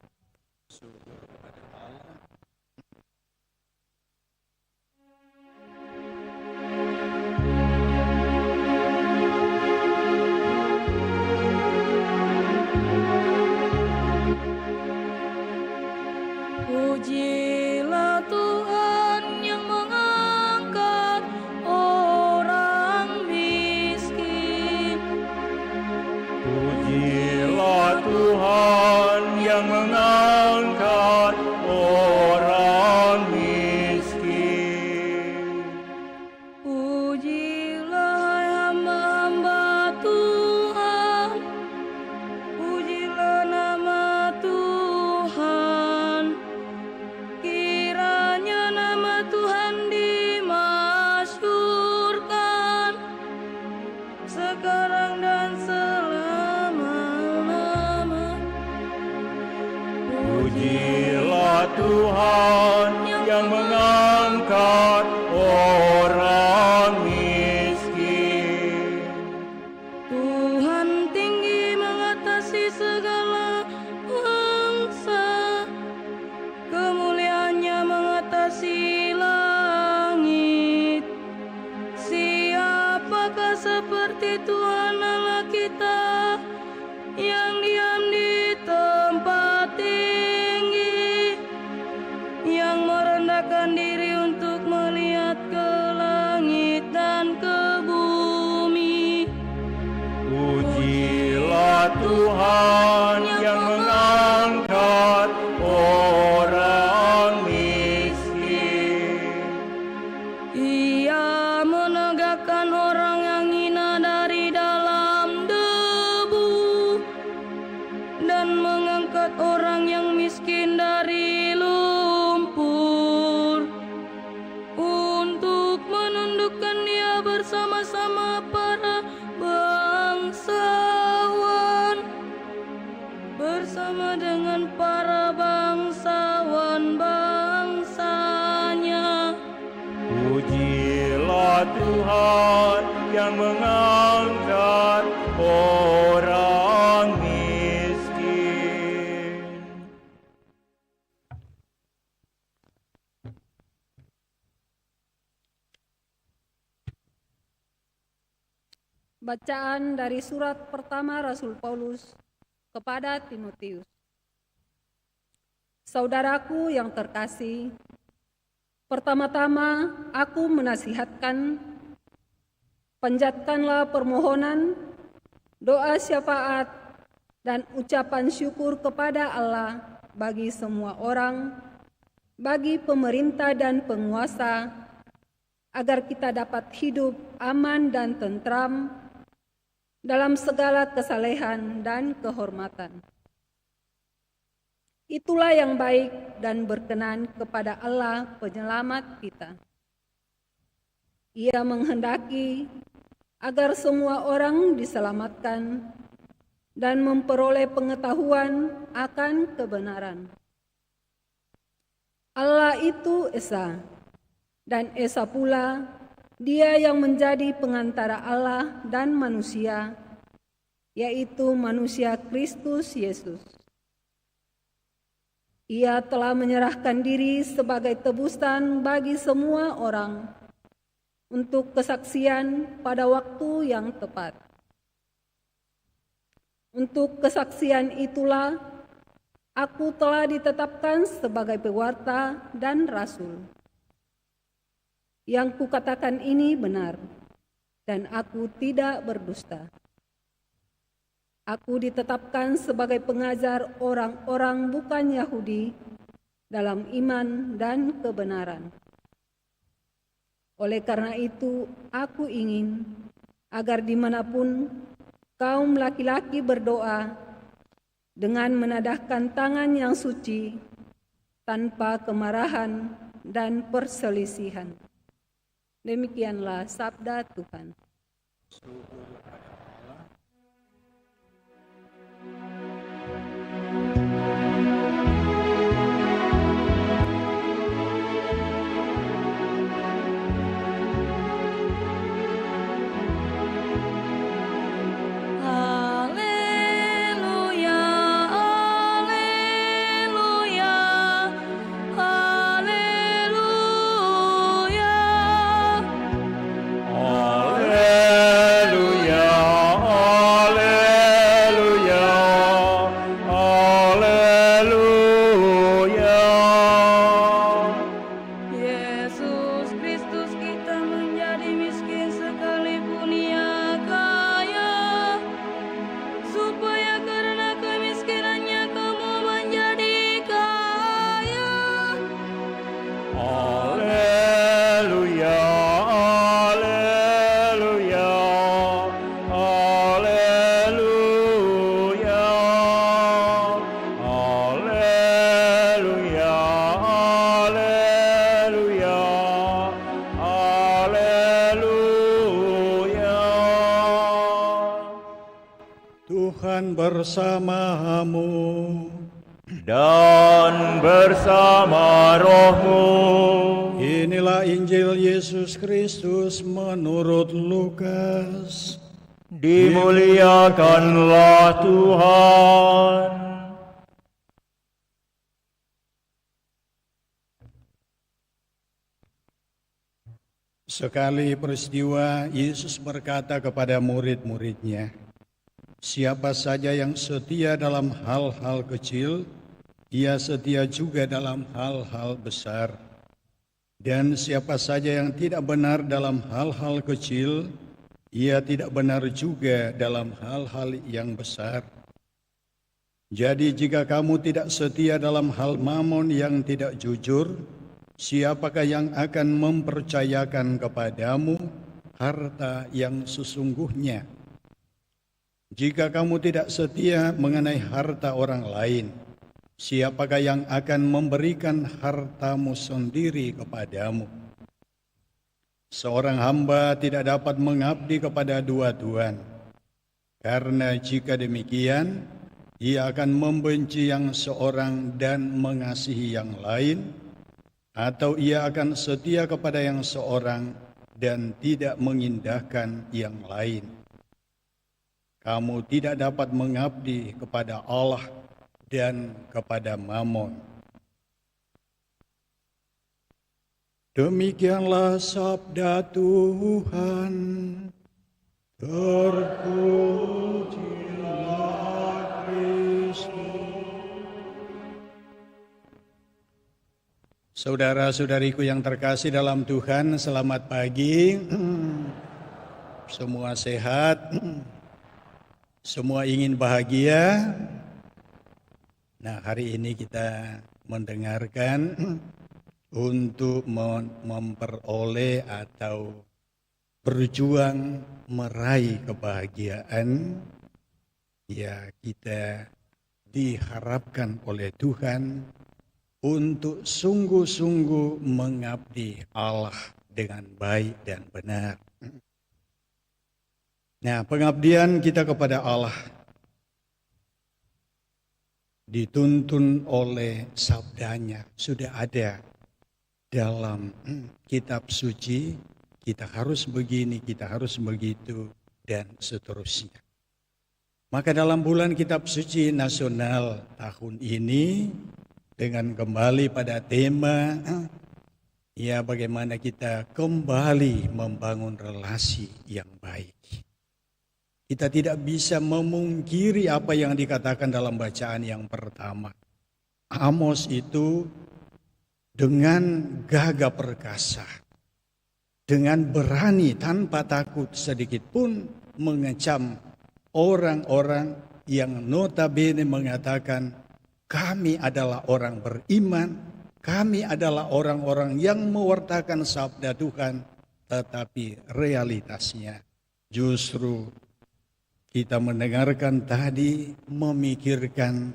Pujilah Tuhan yang mengangkat orang miskin. Pujilah Tuhan yang mengangkat orang miskin. Pujilah hamba-hamba Tuhan. Pujilah nama Tuhan. Kiranya nama Tuhan dimasyhurkan sekarang dan selama-lama. Pujilah Tuhan yang mengangkat orang miskin. Tuhan tinggi mengatasi segala bangsa, kemuliaannya mengatasi langit. Siapakah seperti Tuhan Allah kita yang diam di tempat tinggi, yang merendahkan diri untuk melihat ke langit dan ke bumi. Pujilah Tuhan yang mengangkat orang miskin. Ia menegakkan orang yang hina dari dalam debu dan mengangkat orang yang miskin dari lumpur, untuk menundukkan dia bersama-sama para bangsawan, bersama dengan para bangsawan bangsanya. Pujilah yang mengangkat orang miskin. Bacaan dari surat pertama Rasul Paulus kepada Timotius. Saudaraku yang terkasih, pertama-tama aku menasihatkan, panjatkanlah permohonan, doa syafaat, dan ucapan syukur kepada Allah bagi semua orang, bagi pemerintah dan penguasa, agar kita dapat hidup aman dan tentram dalam segala kesalehan dan kehormatan. Itulah yang baik dan berkenan kepada Allah penyelamat kita. Ia menghendaki agar semua orang diselamatkan dan memperoleh pengetahuan akan kebenaran. Allah itu Esa, dan Esa pula Dia yang menjadi pengantara Allah dan manusia, yaitu manusia Kristus Yesus. Ia telah menyerahkan diri sebagai tebusan bagi semua orang untuk kesaksian pada waktu yang tepat. Untuk kesaksian itulah aku telah ditetapkan sebagai pewarta dan rasul. Yang kukatakan ini benar, dan aku tidak berdusta. Aku ditetapkan sebagai pengajar orang-orang bukan Yahudi dalam iman dan kebenaran. Oleh karena itu, aku ingin agar dimanapun kaum laki-laki berdoa dengan menadahkan tangan yang suci, tanpa kemarahan dan perselisihan. Demikianlah sabda Tuhan. Tuhan bersamamu dan bersama rohmu. Inilah Injil Yesus Kristus menurut Lukas. Dimuliakanlah Tuhan. Sekali peristiwa, Yesus berkata kepada murid-muridnya, "Siapa saja yang setia dalam hal-hal kecil, ia setia juga dalam hal-hal besar. Dan siapa saja yang tidak benar dalam hal-hal kecil, ia tidak benar juga dalam hal-hal yang besar. Jadi jika kamu tidak setia dalam hal mamon yang tidak jujur, siapakah yang akan mempercayakan kepadamu harta yang sesungguhnya? Jika kamu tidak setia mengenai harta orang lain, siapakah yang akan memberikan hartamu sendiri kepadamu? Seorang hamba tidak dapat mengabdi kepada dua tuan, karena jika demikian, ia akan membenci yang seorang dan mengasihi yang lain, atau ia akan setia kepada yang seorang dan tidak mengindahkan yang lain. Kamu tidak dapat mengabdi kepada Allah dan kepada Mammon. Demikianlah sabda Tuhan. Terpujilah Kristus. Saudara-saudariku yang terkasih dalam Tuhan, selamat pagi. Semua sehat, semua ingin bahagia. Nah, hari ini kita mendengarkan untuk memperoleh atau berjuang meraih kebahagiaan. Ya, kita diharapkan oleh Tuhan untuk sungguh-sungguh mengabdi Allah dengan baik dan benar. Nah, pengabdian kita kepada Allah dituntun oleh sabdanya, sudah ada dalam kitab suci. Kita harus begini, kita harus begitu, dan seterusnya. Maka dalam bulan kitab suci nasional tahun ini, dengan kembali pada tema, ya bagaimana kita kembali membangun relasi yang baik. Kita tidak bisa memungkiri apa yang dikatakan dalam bacaan yang pertama. Amos itu dengan gagah perkasa, dengan berani tanpa takut sedikit pun mengecam orang-orang yang notabene mengatakan, kami adalah orang beriman, kami adalah orang-orang yang mewartakan sabda Tuhan, tetapi realitasnya justru kita mendengarkan tadi memikirkan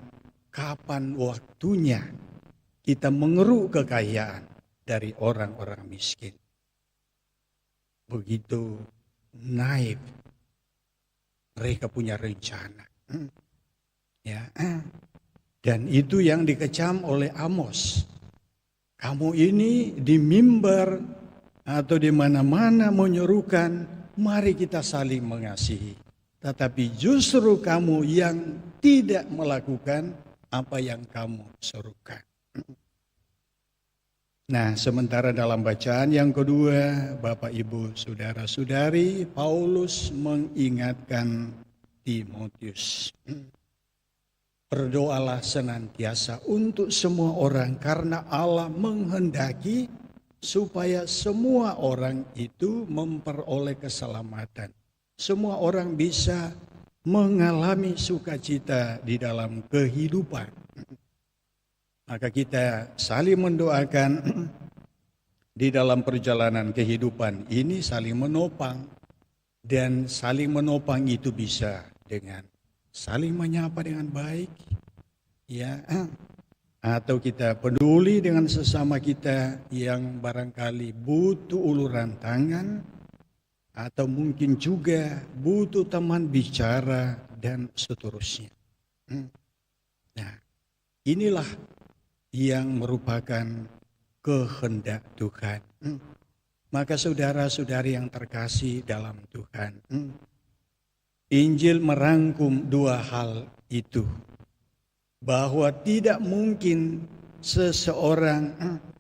kapan waktunya kita mengeruk kekayaan dari orang-orang miskin. Begitu naif, mereka punya rencana. Ya, dan itu yang dikecam oleh Amos. Kamu ini di mimbar atau di mana-mana menyerukan, mari kita saling mengasihi. Tetapi justru kamu yang tidak melakukan apa yang kamu serukan. Nah, sementara dalam bacaan yang kedua, Bapak Ibu Saudara-saudari, Paulus mengingatkan Timotius. Berdoalah senantiasa untuk semua orang karena Allah menghendaki supaya semua orang itu memperoleh keselamatan. Semua orang bisa mengalami sukacita di dalam kehidupan. Maka kita saling mendoakan di dalam perjalanan kehidupan ini, saling menopang. Dan saling menopang itu bisa dengan saling menyapa dengan baik, ya, atau kita peduli dengan sesama kita yang barangkali butuh uluran tangan, atau mungkin juga butuh teman bicara dan seterusnya. Nah, inilah yang merupakan kehendak Tuhan. Maka saudara-saudari yang terkasih dalam Tuhan, Injil merangkum dua hal itu. Bahwa tidak mungkin seseorang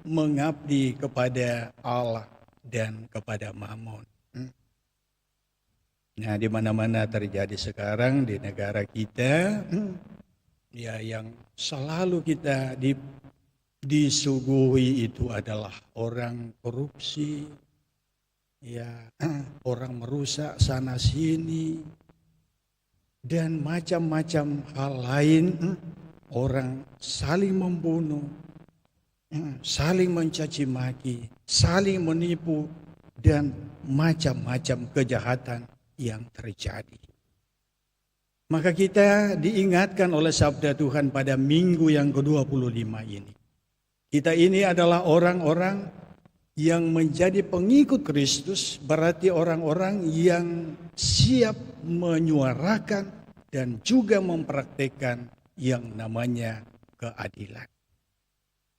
mengabdi kepada Allah dan kepada Mammon. Nah, di mana-mana terjadi sekarang di negara kita, ya, yang selalu kita disuguhi itu adalah orang korupsi, ya, orang merusak sana sini, dan macam-macam hal lain. Orang saling membunuh, saling mencaci maki, saling menipu, dan macam-macam kejahatan yang terjadi. Maka kita diingatkan oleh sabda Tuhan pada minggu yang ke-25 ini. Kita ini adalah orang-orang yang menjadi pengikut Kristus, berarti orang-orang yang siap menyuarakan dan juga mempraktikkan yang namanya keadilan.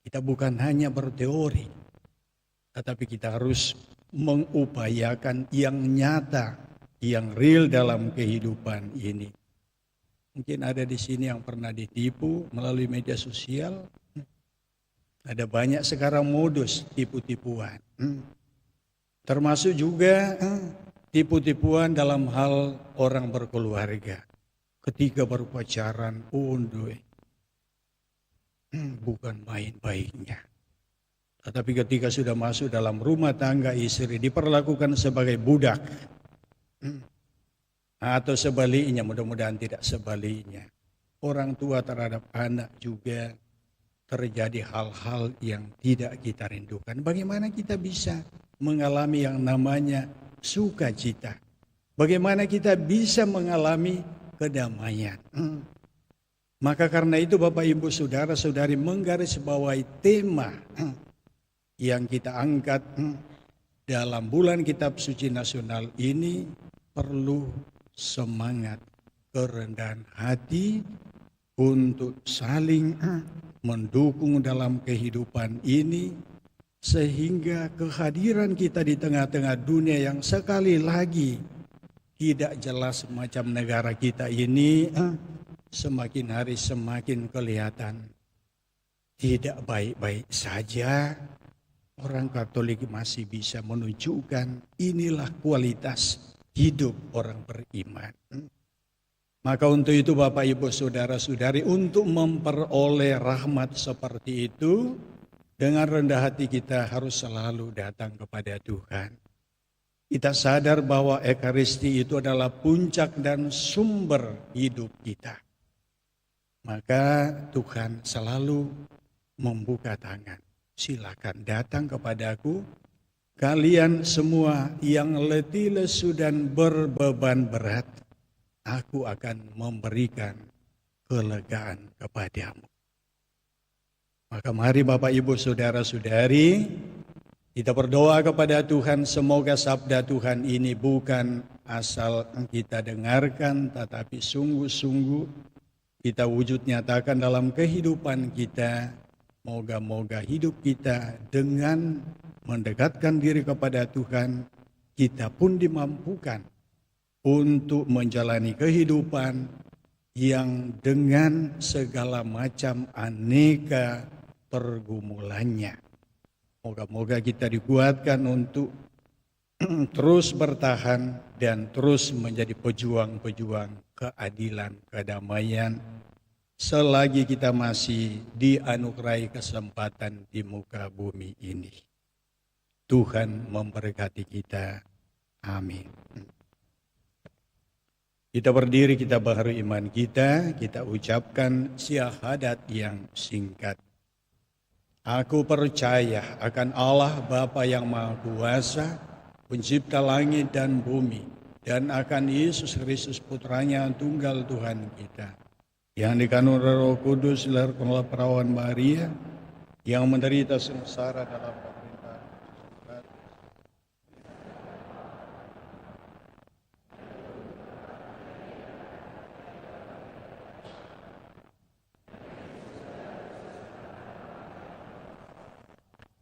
Kita bukan hanya berteori, tetapi kita harus mengupayakan yang nyata, yang real dalam kehidupan ini. Mungkin ada di sini yang pernah ditipu melalui media sosial. Ada banyak sekarang modus tipu-tipuan. Termasuk juga tipu-tipuan dalam hal orang berkeluarga. Ketika baru pacaran, bukan main baiknya. Tetapi ketika sudah masuk dalam rumah tangga, istri diperlakukan sebagai budak. Atau sebaliknya, mudah-mudahan tidak sebaliknya. Orang tua terhadap anak juga terjadi hal-hal yang tidak kita rindukan. Bagaimana kita bisa mengalami yang namanya sukacita? Bagaimana kita bisa mengalami kedamaian? Maka karena itu Bapak Ibu Saudara-saudari menggarisbawahi tema yang kita angkat dalam bulan Kitab Suci Nasional ini, perlu semangat kerendahan hati untuk saling mendukung dalam kehidupan ini, sehingga kehadiran kita di tengah-tengah dunia yang sekali lagi tidak jelas macam negara kita ini semakin hari semakin kelihatan tidak baik-baik saja. Orang Katolik masih bisa menunjukkan inilah kualitas hidup orang beriman. Maka untuk itu Bapak Ibu Saudara-saudari, untuk memperoleh rahmat seperti itu, dengan rendah hati kita harus selalu datang kepada Tuhan. Kita sadar bahwa Ekaristi itu adalah puncak dan sumber hidup kita. Maka Tuhan selalu membuka tangan. Silakan datang kepadaku, kalian semua yang letih lesu dan berbeban berat, aku akan memberikan kelegaan kepadamu. Maka mari Bapak Ibu Saudara-saudari, kita berdoa kepada Tuhan, semoga sabda Tuhan ini bukan asal kita dengarkan, tetapi sungguh-sungguh kita wujud nyatakan dalam kehidupan kita. Moga-moga hidup kita dengan mendekatkan diri kepada Tuhan, kita pun dimampukan untuk menjalani kehidupan yang dengan segala macam aneka pergumulannya. Moga-moga kita dikuatkan untuk terus bertahan dan terus menjadi pejuang-pejuang keadilan, kedamaian, selagi kita masih dianugerahi kesempatan di muka bumi ini. Tuhan memberkati kita. Amin. Kita berdiri, kita baharui iman kita ucapkan syahadat yang singkat. Aku percaya akan Allah Bapa yang Maha Kuasa, pencipta langit dan bumi, dan akan Yesus Kristus Putranya tunggal Tuhan kita, yang dikandung Roh Kudus, dilahirkan oleh perawan Maria, yang menderita sengsara dalam pemerintahan.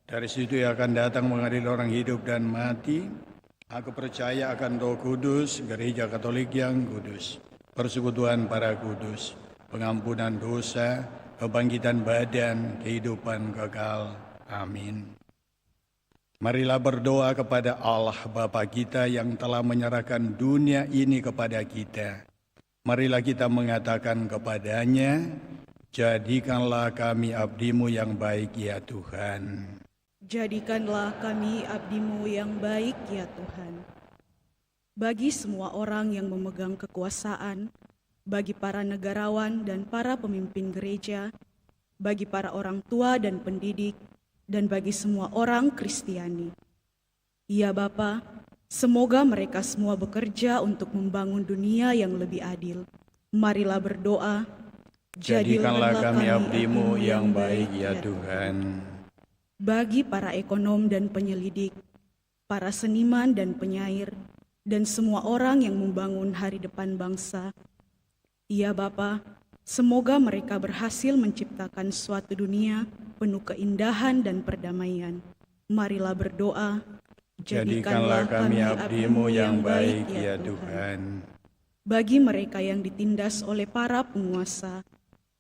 Dari situ ia akan datang mengadili orang hidup dan mati. Aku percaya akan Roh Kudus, Gereja Katolik yang kudus, persekutuan para kudus, pengampunan dosa, kebangkitan badan, kehidupan kekal. Amin. Marilah berdoa kepada Allah Bapa kita yang telah menyerahkan dunia ini kepada kita. Marilah kita mengatakan kepadanya, jadikanlah kami abdi-Mu yang baik ya Tuhan. Jadikanlah kami abdi-Mu yang baik ya Tuhan. Bagi semua orang yang memegang kekuasaan, bagi para negarawan dan para pemimpin gereja, bagi para orang tua dan pendidik, dan bagi semua orang Kristiani. Ya Bapa, semoga mereka semua bekerja untuk membangun dunia yang lebih adil. Marilah berdoa, jadikanlah kami abdi-Mu yang baik ya Tuhan. Bagi para ekonom dan penyelidik, para seniman dan penyair, dan semua orang yang membangun hari depan bangsa, ya Bapa, semoga mereka berhasil menciptakan suatu dunia penuh keindahan dan perdamaian. Marilah berdoa, Jadikanlah kami abdi-Mu yang baik, ya Tuhan. Bagi mereka yang ditindas oleh para penguasa,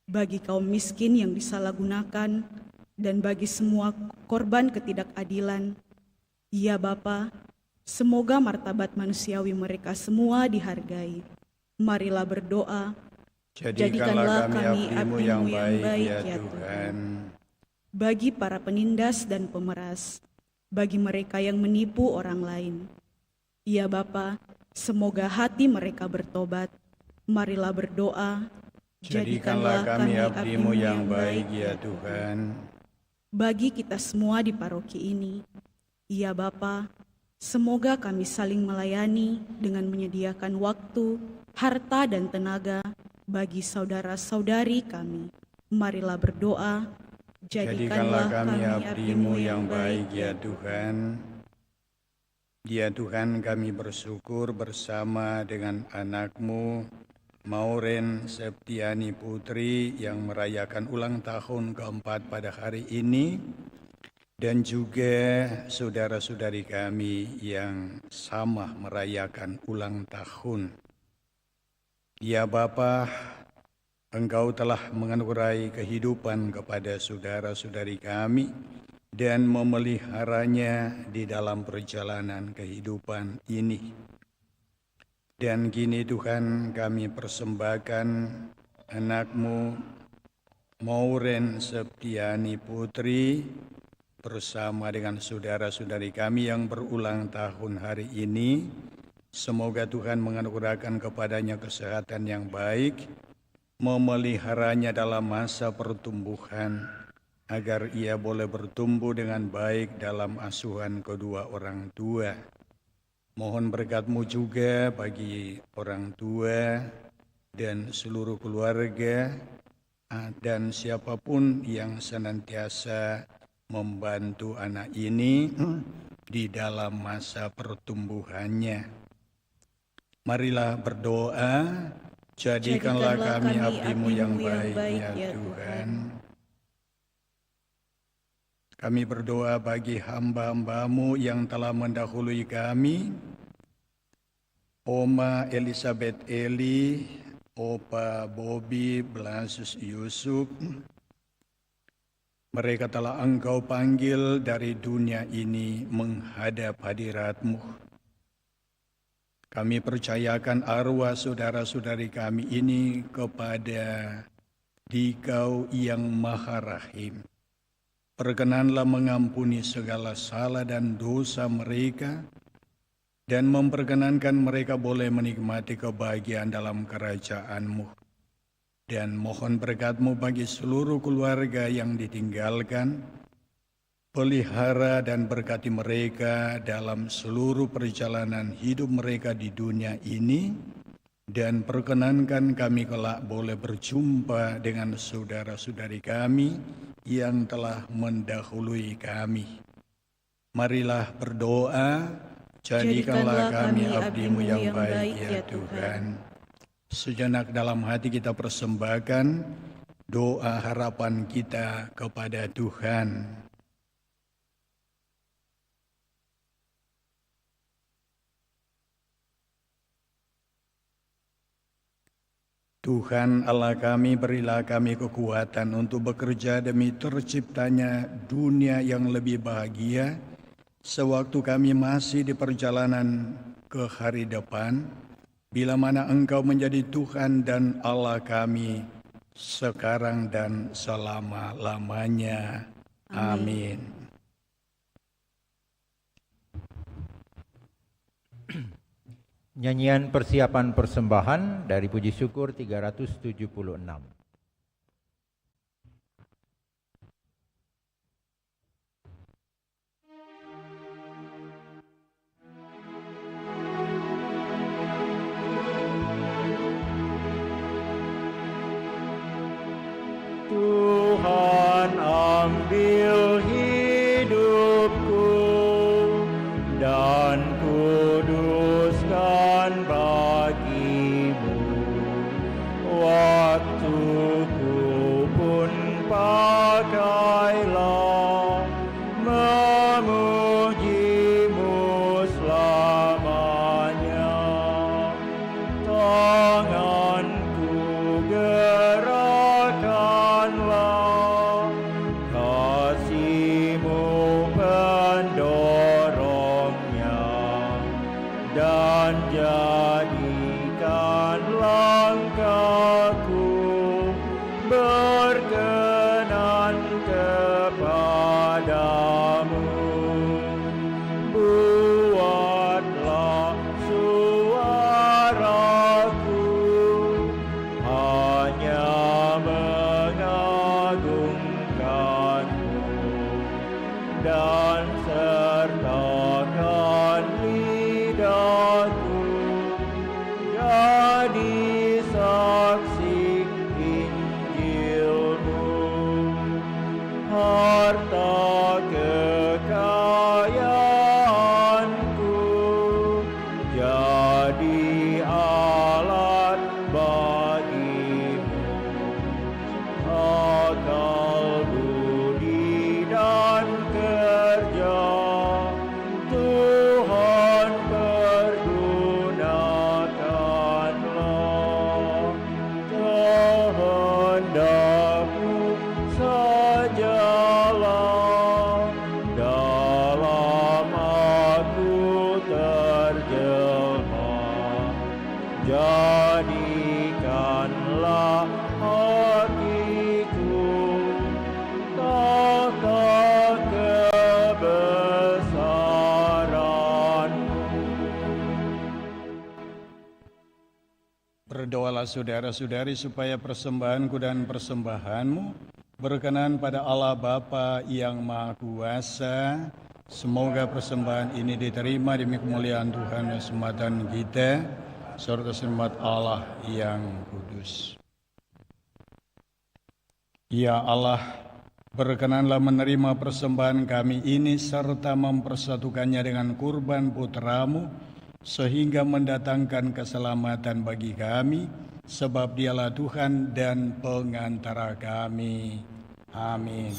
bagi kaum miskin yang disalahgunakan, dan bagi semua korban ketidakadilan, ya Bapa, semoga martabat manusiawi mereka semua dihargai. Marilah berdoa. Jadikanlah kami abdi-Mu yang baik, ya Tuhan. Bagi para penindas dan pemeras, bagi mereka yang menipu orang lain, ya Bapa, semoga hati mereka bertobat. Marilah berdoa. Jadikanlah kami abdi-Mu yang baik, ya Tuhan. Bagi kita semua di paroki ini, ya Bapa, semoga kami saling melayani dengan menyediakan waktu, harta, dan tenaga bagi saudara-saudari kami. Marilah berdoa. Jadikanlah kami abdi-Mu yang baik, ya Tuhan. Ya Tuhan, kami bersyukur bersama dengan anak-Mu, Maureen Septiani Putri, yang merayakan ulang tahun keempat pada hari ini, dan juga saudara-saudari kami yang sama merayakan ulang tahun. Ya Bapa, Engkau telah menganugerai kehidupan kepada saudara-saudari kami dan memeliharanya di dalam perjalanan kehidupan ini. Dan kini Tuhan, kami persembahkan anak-Mu Maureen Septiani Putri bersama dengan saudara-saudari kami yang berulang tahun hari ini. Semoga Tuhan menganugerahkan kepadanya kesehatan yang baik, memeliharanya dalam masa pertumbuhan, agar ia boleh bertumbuh dengan baik dalam asuhan kedua orang tua. Mohon berkat-Mu juga bagi orang tua dan seluruh keluarga, dan siapapun yang senantiasa membantu anak ini di dalam masa pertumbuhannya. Marilah berdoa. Jadikanlah kami abdi-Mu yang baik, ya Tuhan. Kami berdoa bagi hamba-hamba-Mu yang telah mendahului kami, Oma Elizabeth Eli, Opa Bobby Blasius Yusuf. Mereka telah Engkau panggil dari dunia ini menghadap hadirat-Mu. Kami percayakan arwah saudara-saudari kami ini kepada Dikau yang Maha Rahim. Perkenanlah mengampuni segala salah dan dosa mereka, dan memperkenankan mereka boleh menikmati kebahagiaan dalam kerajaan-Mu. Dan mohon berkat-Mu bagi seluruh keluarga yang ditinggalkan. Pelihara dan berkati mereka dalam seluruh perjalanan hidup mereka di dunia ini, dan perkenankan kami kelak boleh berjumpa dengan saudara-saudari kami yang telah mendahului kami. Marilah berdoa. Jadikanlah kami abdi-Mu yang baik, ya Tuhan. Sejenak dalam hati kita persembahkan doa harapan kita kepada Tuhan. Tuhan Allah kami, berilah kami kekuatan untuk bekerja demi terciptanya dunia yang lebih bahagia, sewaktu kami masih di perjalanan ke hari depan, bila mana Engkau menjadi Tuhan dan Allah kami, sekarang dan selama-lamanya. Amin. Nyanyian persiapan persembahan dari Puji Syukur 376. Tuhan ambil hidupku dan kuduskan bagimu, waktuku pun pakailah memujimu jadi saksi Injilmu, harta kekayaanku jadi alat bagimu, akal budi dan kerja Tuhan pergunakanlah, kehendak-Mu sajalah dalam aku terjelma, jadikanlah hatiku tahta kebesaran-Mu. Berdoalah saudara-saudari supaya persembahanku dan persembahanmu berkenan pada Allah Bapa yang Maha Kuasa. Semoga persembahan ini diterima demi kemuliaan Tuhan dan selamatan kita, serta selamat Allah yang kudus. Ya Allah, berkenanlah menerima persembahan kami ini serta mempersatukannya dengan kurban putra-Mu, sehingga mendatangkan keselamatan bagi kami, sebab Dialah Tuhan dan pengantara kami. Amin.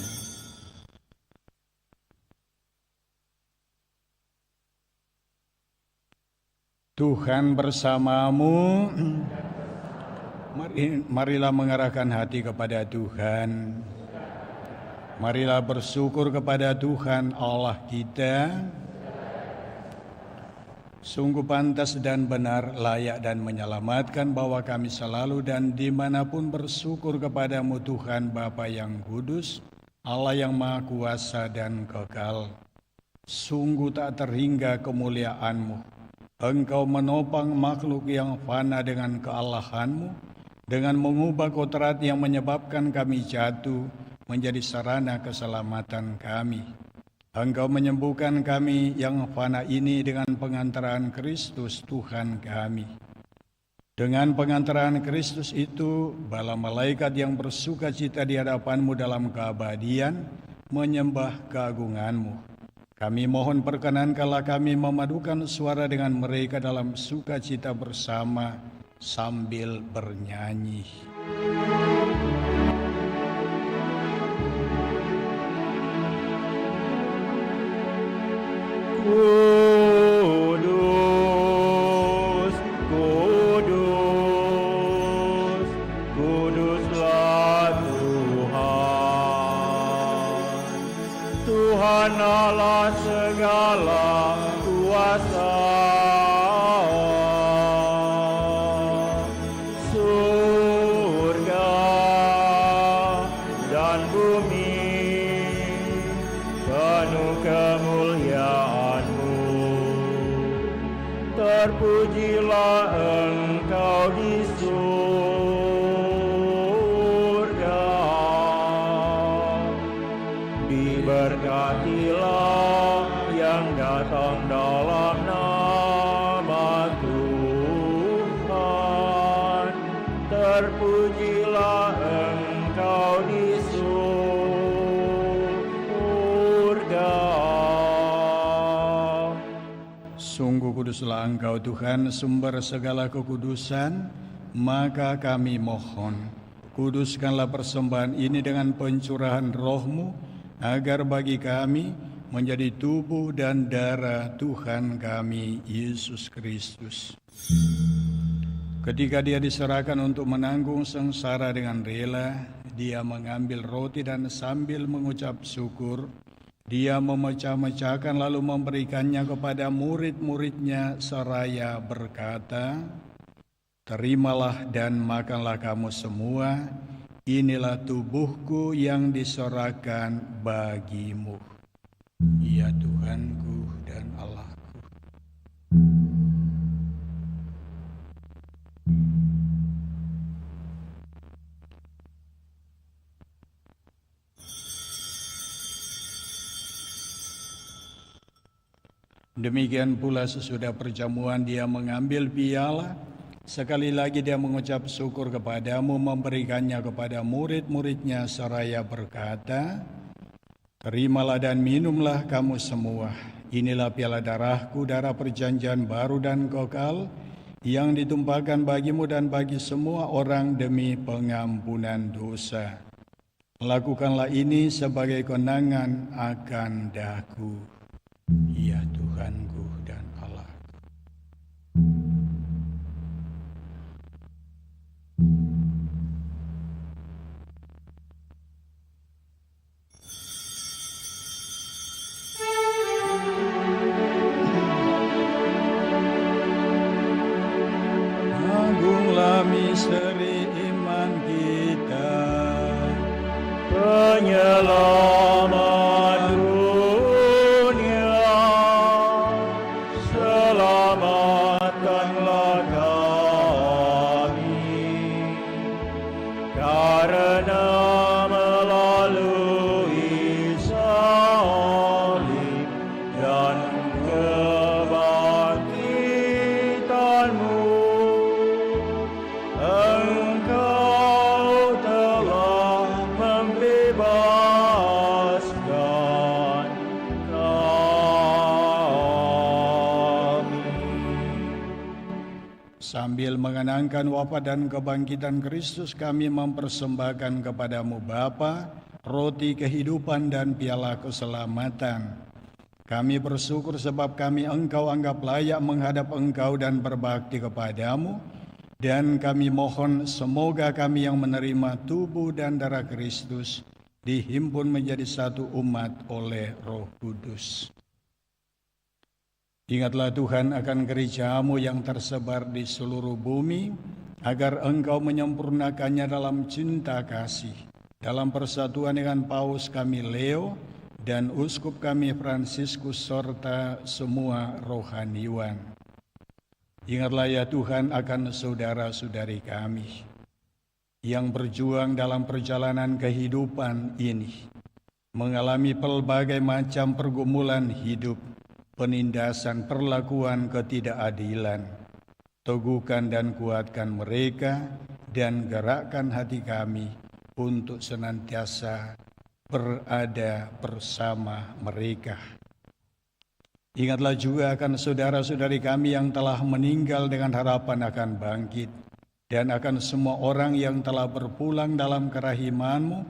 Tuhan bersamamu. Marilah mengarahkan hati kepada Tuhan. Marilah bersyukur kepada Tuhan Allah kita. Sungguh pantas dan benar, layak dan menyelamatkan bahwa kami selalu dan dimanapun bersyukur kepadamu Tuhan Bapa yang kudus, Allah yang Maha Kuasa dan kekal. Sungguh tak terhingga kemuliaan-Mu. Engkau menopang makhluk yang fana dengan keallahan-Mu, dengan mengubah kodrat yang menyebabkan kami jatuh menjadi sarana keselamatan kami. Engkau menyembuhkan kami yang fana ini dengan pengantaran Kristus Tuhan kami. Dengan pengantaran Kristus itu, bala malaikat yang bersuka cita di hadapan-Mu dalam keabadian menyembah keagungan-Mu. Kami mohon perkenankanlah kami memadukan suara dengan mereka dalam sukacita bersama sambil bernyanyi. Kudus, kudus, kuduslah Tuhan, Tuhan Allah segala kuasa. Surga dan bumi penuh kemuliaan-Mu. Terpujilah Engkau di surga, diberkatilah yang datang dalam nama Tuhan. Terpujilah Engkau di surga. Sungguh kuduslah Engkau Tuhan, sumber segala kekudusan, maka kami mohon, kuduskanlah persembahan ini dengan pencurahan Roh-Mu, agar bagi kami menjadi tubuh dan darah Tuhan kami, Yesus Kristus. Ketika Dia diserahkan untuk menanggung sengsara dengan rela, Dia mengambil roti dan sambil mengucap syukur, Dia memecah-mecahkan lalu memberikannya kepada murid-murid-Nya seraya berkata, "Terimalah dan makanlah kamu semua, inilah tubuhku yang diserahkan bagimu." Ya Tuhanku dan Allahku. Demikian pula sesudah perjamuan Dia mengambil piala, Sekali lagi dia mengucap syukur kepadamu, memberikannya kepada murid-muridnya seraya berkata, terimalah dan minumlah kamu semua. Inilah piala darahku, darah perjanjian baru dan kekal, yang ditumpahkan bagimu dan bagi semua orang demi pengampunan dosa. Lakukanlah ini sebagai kenangan akan daku, ya Tuhanku dan Allah. Agunglah misteri iman kita, penyelamat dunia, selamatkanlah kami, karena melalui salib dan kebangkitan-Mu, Engkau telah membebaskan kami. Sambil mengenangkan wafat dan kebangkitan Kristus, kami mempersembahkan kepadamu Bapa, roti kehidupan dan piala keselamatan. Kami bersyukur sebab kami Engkau anggap layak menghadap Engkau dan berbakti kepadamu, dan kami mohon semoga kami yang menerima tubuh dan darah Kristus dihimpun menjadi satu umat oleh Roh Kudus. Ingatlah Tuhan akan gereja-Mu yang tersebar di seluruh bumi, agar Engkau menyempurnakannya dalam cinta kasih, dalam persatuan dengan Paus kami Leo dan Uskup kami Fransiskus serta semua rohaniwan. Ingatlah ya Tuhan akan saudara-saudari kami yang berjuang dalam perjalanan kehidupan ini, mengalami pelbagai macam pergumulan hidup, penindasan, perlakuan ketidakadilan. Teguhkan dan kuatkan mereka dan gerakkan hati kami untuk senantiasa berada bersama mereka. Ingatlah juga akan saudara-saudari kami yang telah meninggal dengan harapan akan bangkit, dan akan semua orang yang telah berpulang dalam kerahiman-Mu,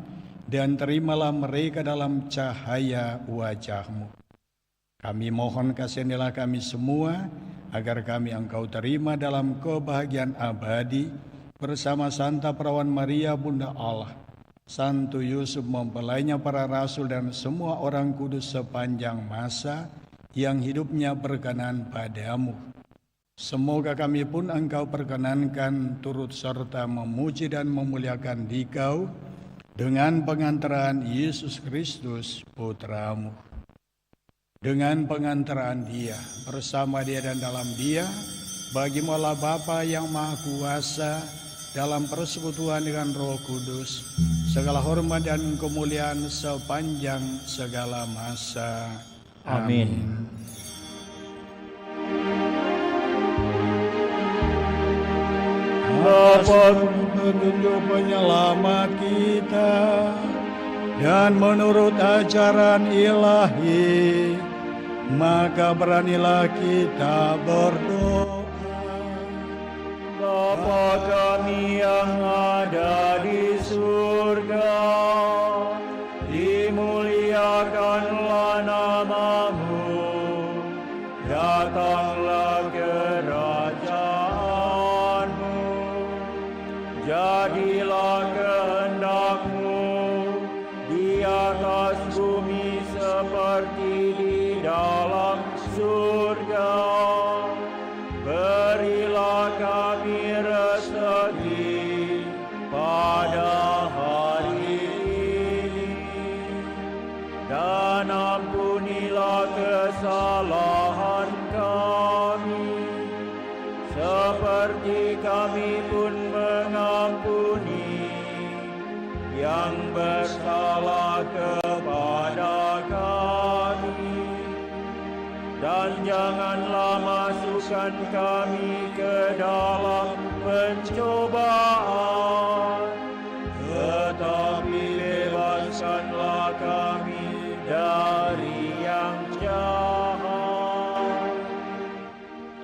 dan terimalah mereka dalam cahaya wajah-Mu. Kami mohon kasihanilah kami semua, agar kami Engkau terima dalam kebahagiaan abadi, bersama Santa Perawan Maria Bunda Allah, Santo Yusuf mempelainya para rasul dan semua orang kudus sepanjang masa, yang hidupnya berkenan padamu. Semoga kami pun Engkau perkenankan turut serta memuji dan memuliakan Dikau dengan pengantaran Yesus Kristus Putra-Mu. Dengan pengantaran Dia, bersama Dia dan dalam Dia, bagi-Mu Allah Bapa yang Maha Kuasa, dalam persekutuan dengan Roh Kudus, segala hormat dan kemuliaan sepanjang segala masa. Amin. Bapa, petunjuk penyelamat kita, dan menurut ajaran ilahi, maka beranilah kita berdoa. Bapa kami yang ada di surga, dimuliakanlah nama-Mu, datanglah kerajaan-Mu, jadilah kehendak-Mu di atas bumi seperti di dalam surga. Berilah kami rezeki pada hari ini, dan ampunilah kesalahan kami, seperti kami pun mengampuni yang bersalah kepada kami. Dan janganlah masukkan kami ke dalam pencobaan, tetapi bebaskanlah kami dari yang jahat.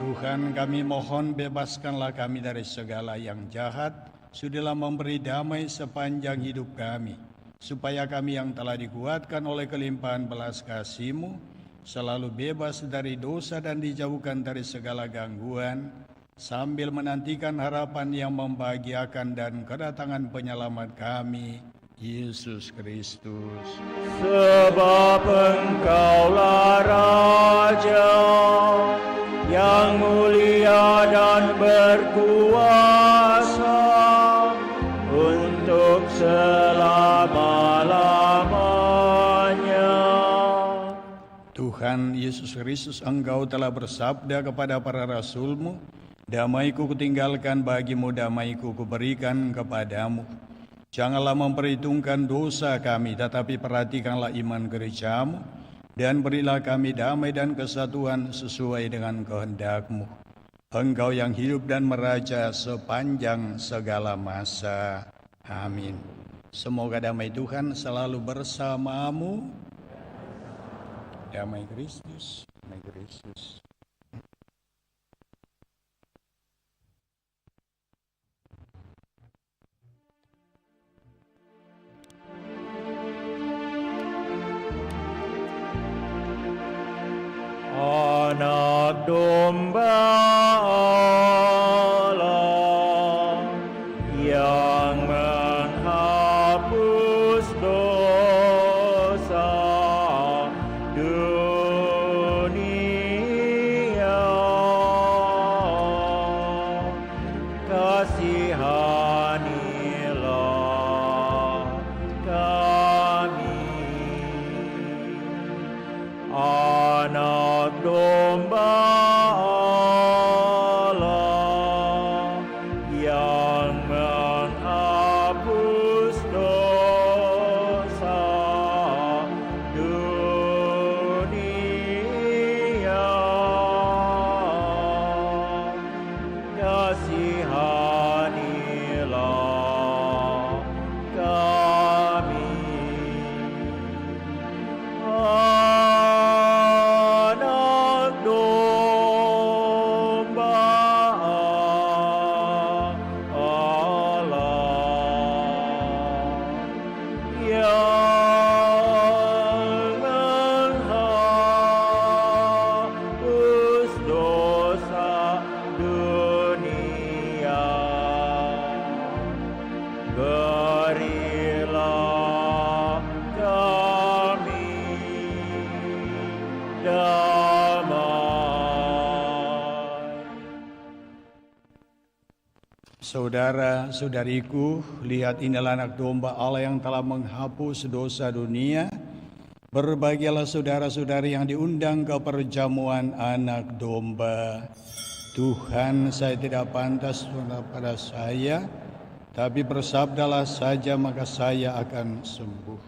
Tuhan, kami mohon bebaskanlah kami dari segala yang jahat, sudilah memberi damai sepanjang hidup kami, supaya kami yang telah dikuatkan oleh kelimpahan belas kasih-Mu, selalu bebas dari dosa dan dijauhkan dari segala gangguan, sambil menantikan harapan yang membahagiakan dan kedatangan penyelamat kami, Yesus Kristus. Sebab Engkaulah Raja yang mulia dan berkuasa untuk selama-lamanya. Tuhan Yesus Kristus, Engkau telah bersabda kepada para rasul-Mu, damai-Ku kutinggalkan bagimu, damai-Ku kuberikan kepadamu. Janganlah memperhitungkan dosa kami, tetapi perhatikanlah iman gereja-Mu, dan berilah kami damai dan kesatuan sesuai dengan kehendak-Mu. Engkau yang hidup dan meraja sepanjang segala masa. Amin. Semoga damai Tuhan selalu bersamamu. Damai Kristus, damai Kristus. Anak domba Allah yang menghapus dosa dunia, kasihanilah kami. Anak domba Allah yang menghapus dosa dunia, kasihanilah kami. Anak domba Allah yang menghapus dosa dunia, berilah kami damai. Saudara-saudariku, lihat inilah anak domba Allah yang telah menghapus dosa dunia. Berbahagialah saudara-saudari yang diundang ke perjamuan anak domba. Tuhan, saya tidak pantas pada saya, tapi bersabdalah saja maka saya akan sembuh.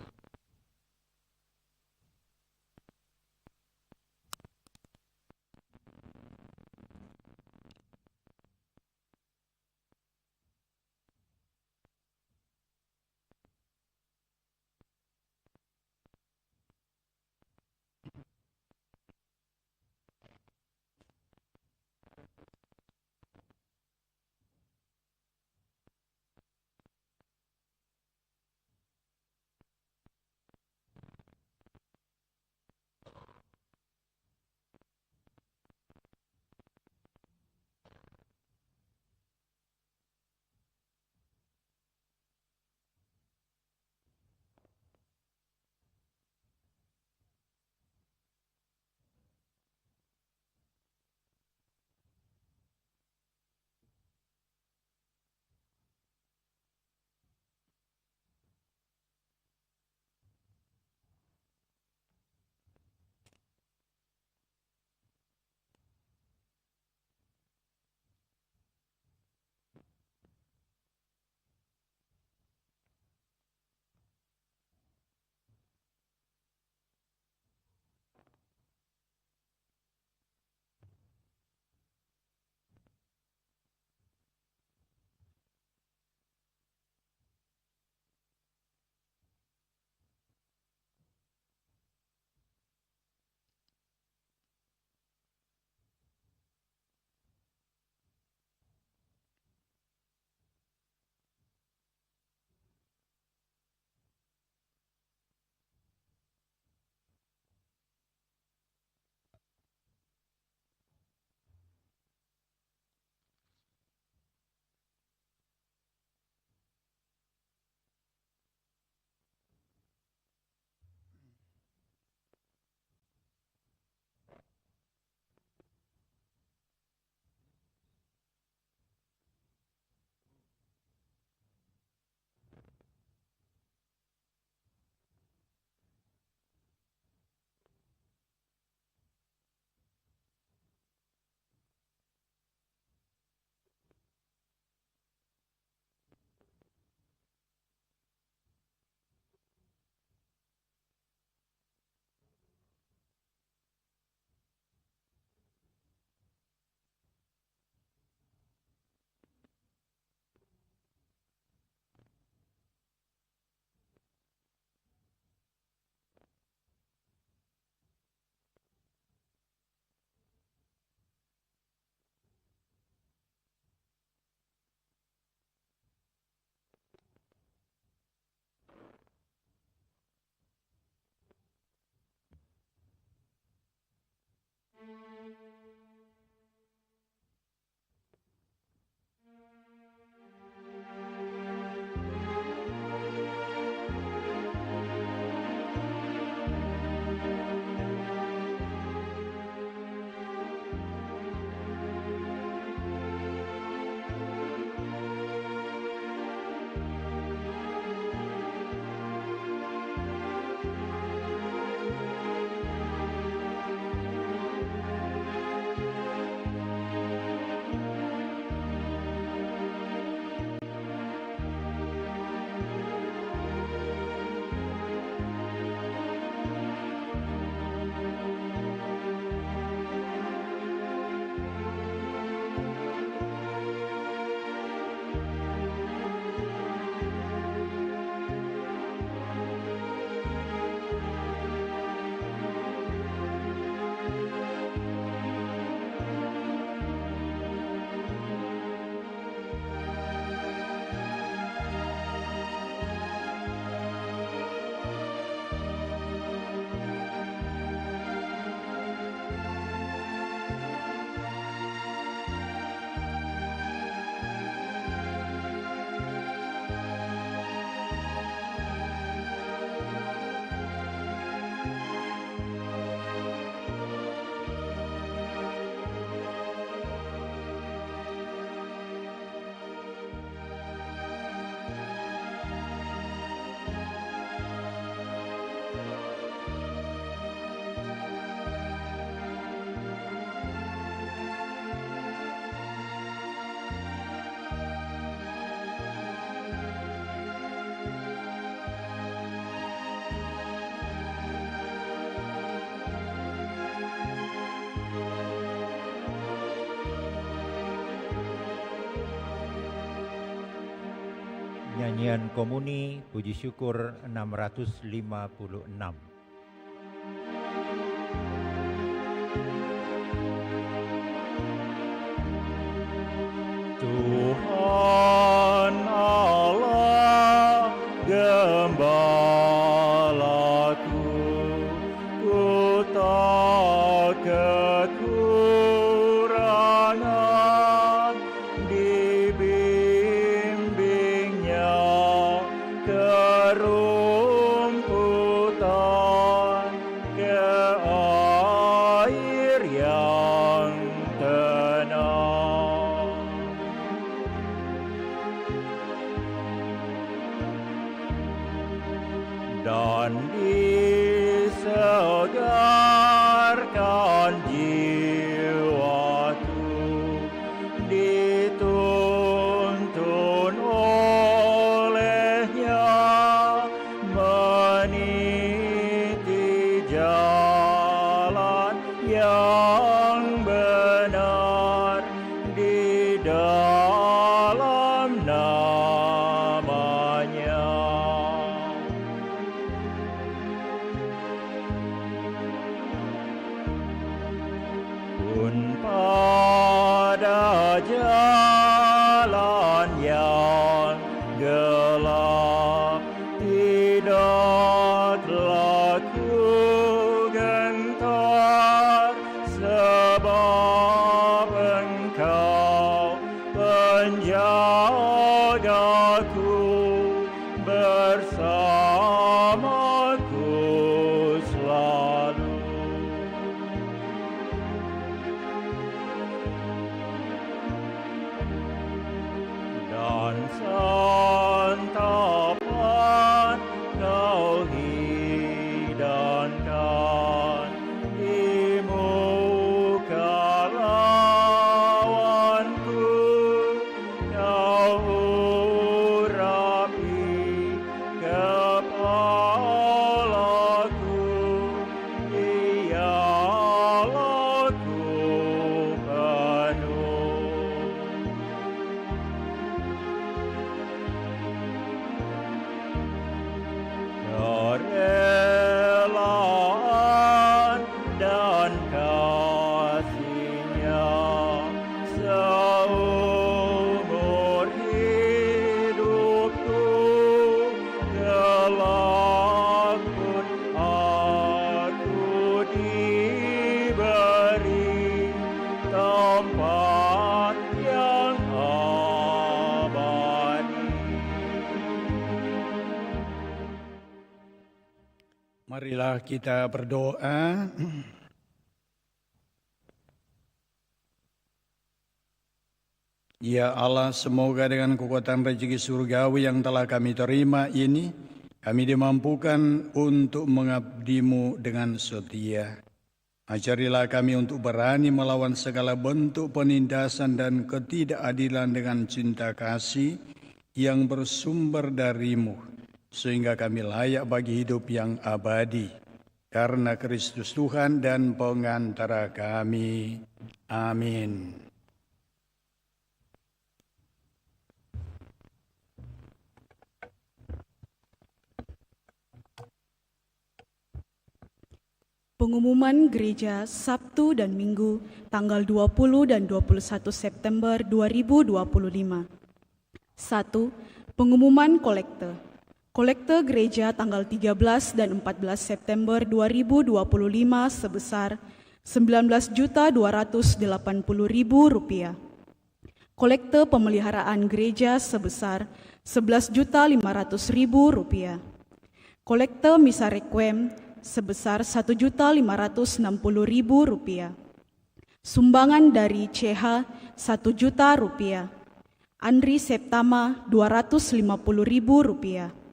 Nyanyian Komuni Puji Syukur 656. Tuhan Allah Gembalaku, ku tak kekurangan, dibimbingnya ke rumputan, ke air yang tenang. Dan disegarkan jiwaku, dituntun olehnya, meniti jalan yang benar di dalam namanya. Pun pada jalan yang gelap, tidaklah ku gentar, sebab Engkau penjagaku, bersamaku selalu. Dan santapan Kau hidangkan di muka lawanku, Kau urapi kepalaku, dialah ku penuh. Kerelaan dan kasih-Nya seumur hidupku, kelak pun aku diberi tempat yang abadi. Marilah kita berdoa. Ya Allah, semoga dengan kekuatan rezeki surgawi yang telah kami terima ini, kami dimampukan untuk mengabdi-Mu dengan setia. Ajarilah kami untuk berani melawan segala bentuk penindasan dan ketidakadilan dengan cinta kasih yang bersumber dari-Mu, sehingga kami layak bagi hidup yang abadi. Karena Kristus Tuhan dan pengantara kami. Amin. Pengumuman gereja Sabtu dan Minggu tanggal 20 dan 21 September 2025. 1. Pengumuman kolekte. Kolekte gereja tanggal 13 dan 14 September 2025 sebesar Rp19.280.000. Kolekte pemeliharaan gereja sebesar Rp11.500.000. Kolekte misa requiem sebesar Rp1.560.000. Sumbangan dari CH Rp1.000.000. Andri Septama Rp250.000.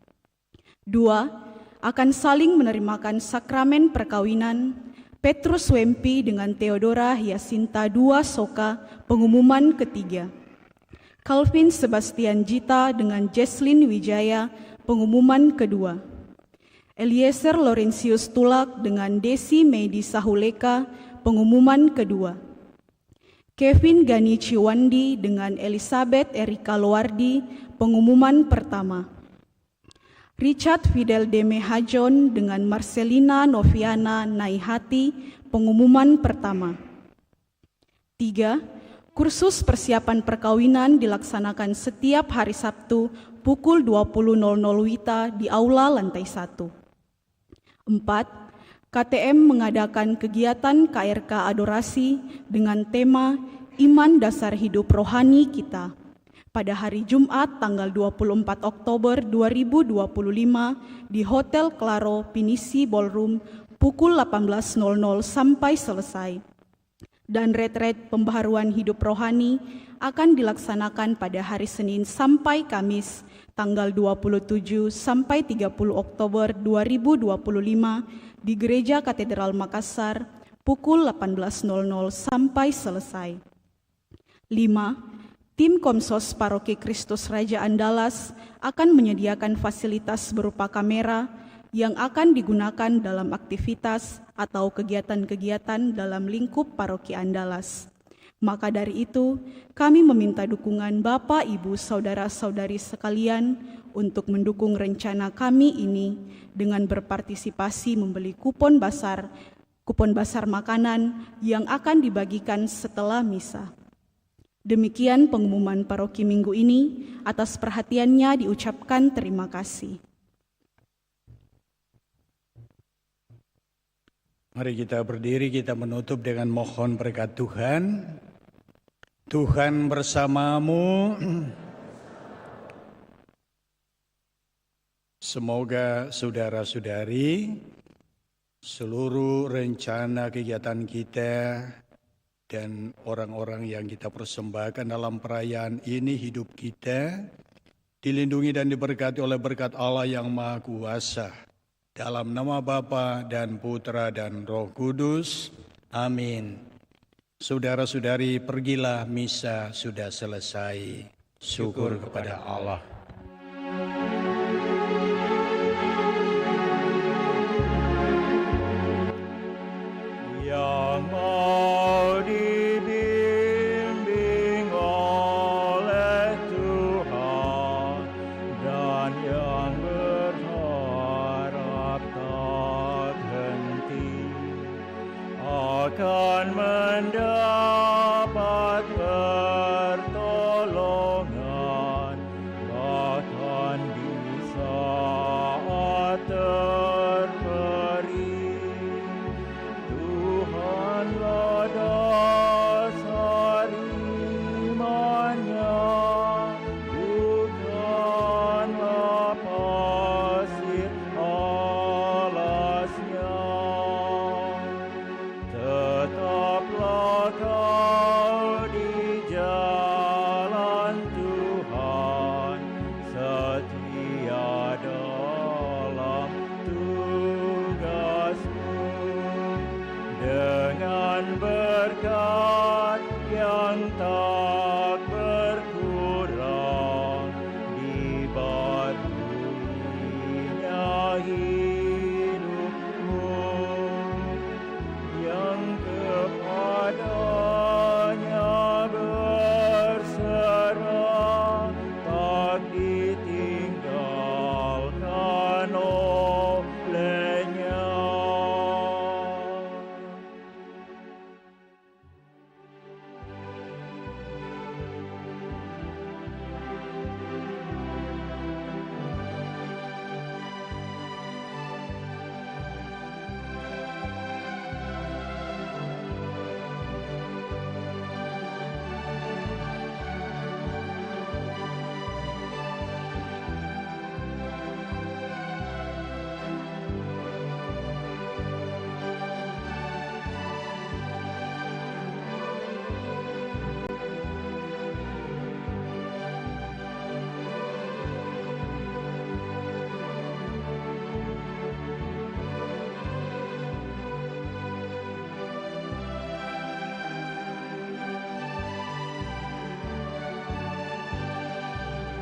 2. Akan saling menerimakan sakramen perkawinan Petrus Wempi dengan Theodora Hyasinta II Soka, pengumuman ketiga. Calvin Sebastian Jita dengan Jesslyn Wijaya, pengumuman kedua. Eliezer Laurentius Tulak dengan Desi Meidi Sahuleka, pengumuman kedua. Kevin Gani Ciwandi dengan Elizabeth Erika Loardi, pengumuman pertama. Richard Fidel Deme Hajon dengan Marcelina Noviana Naihati, pengumuman pertama. 3. Kursus persiapan perkawinan dilaksanakan setiap hari Sabtu pukul 20.00 WITA di Aula lantai 1. 4. KTM mengadakan kegiatan KRK Adorasi dengan tema Iman Dasar Hidup Rohani Kita pada hari Jumat tanggal 24 Oktober 2025 di Hotel Claro Pinisi Ballroom pukul 18.00 sampai selesai. Dan retret pembaharuan hidup rohani akan dilaksanakan pada hari Senin sampai Kamis tanggal 27 sampai 30 Oktober 2025 di Gereja Katedral Makassar pukul 18.00 sampai selesai. 5. Tim Komsos Paroki Kristus Raja Andalas akan menyediakan fasilitas berupa kamera yang akan digunakan dalam aktivitas atau kegiatan-kegiatan dalam lingkup Paroki Andalas. Maka dari itu, kami meminta dukungan Bapak, Ibu, Saudara-saudari sekalian untuk mendukung rencana kami ini dengan berpartisipasi membeli kupon basar makanan yang akan dibagikan setelah misa. Demikian pengumuman paroki minggu ini. Atas perhatiannya diucapkan terima kasih. Mari kita berdiri, kita menutup dengan mohon berkat Tuhan. Tuhan bersamamu. Semoga saudara-saudari, seluruh rencana kegiatan kita dan orang-orang yang kita persembahkan dalam perayaan ini, hidup kita dilindungi dan diberkati oleh berkat Allah yang Maha Kuasa. Dalam nama Bapa dan Putra dan Roh Kudus. Amin. Saudara-saudari, pergilah, misa sudah selesai. Syukur kepada Allah. Yang mau dibimbing oleh Tuhan dan yang berharap tak henti akan mendapat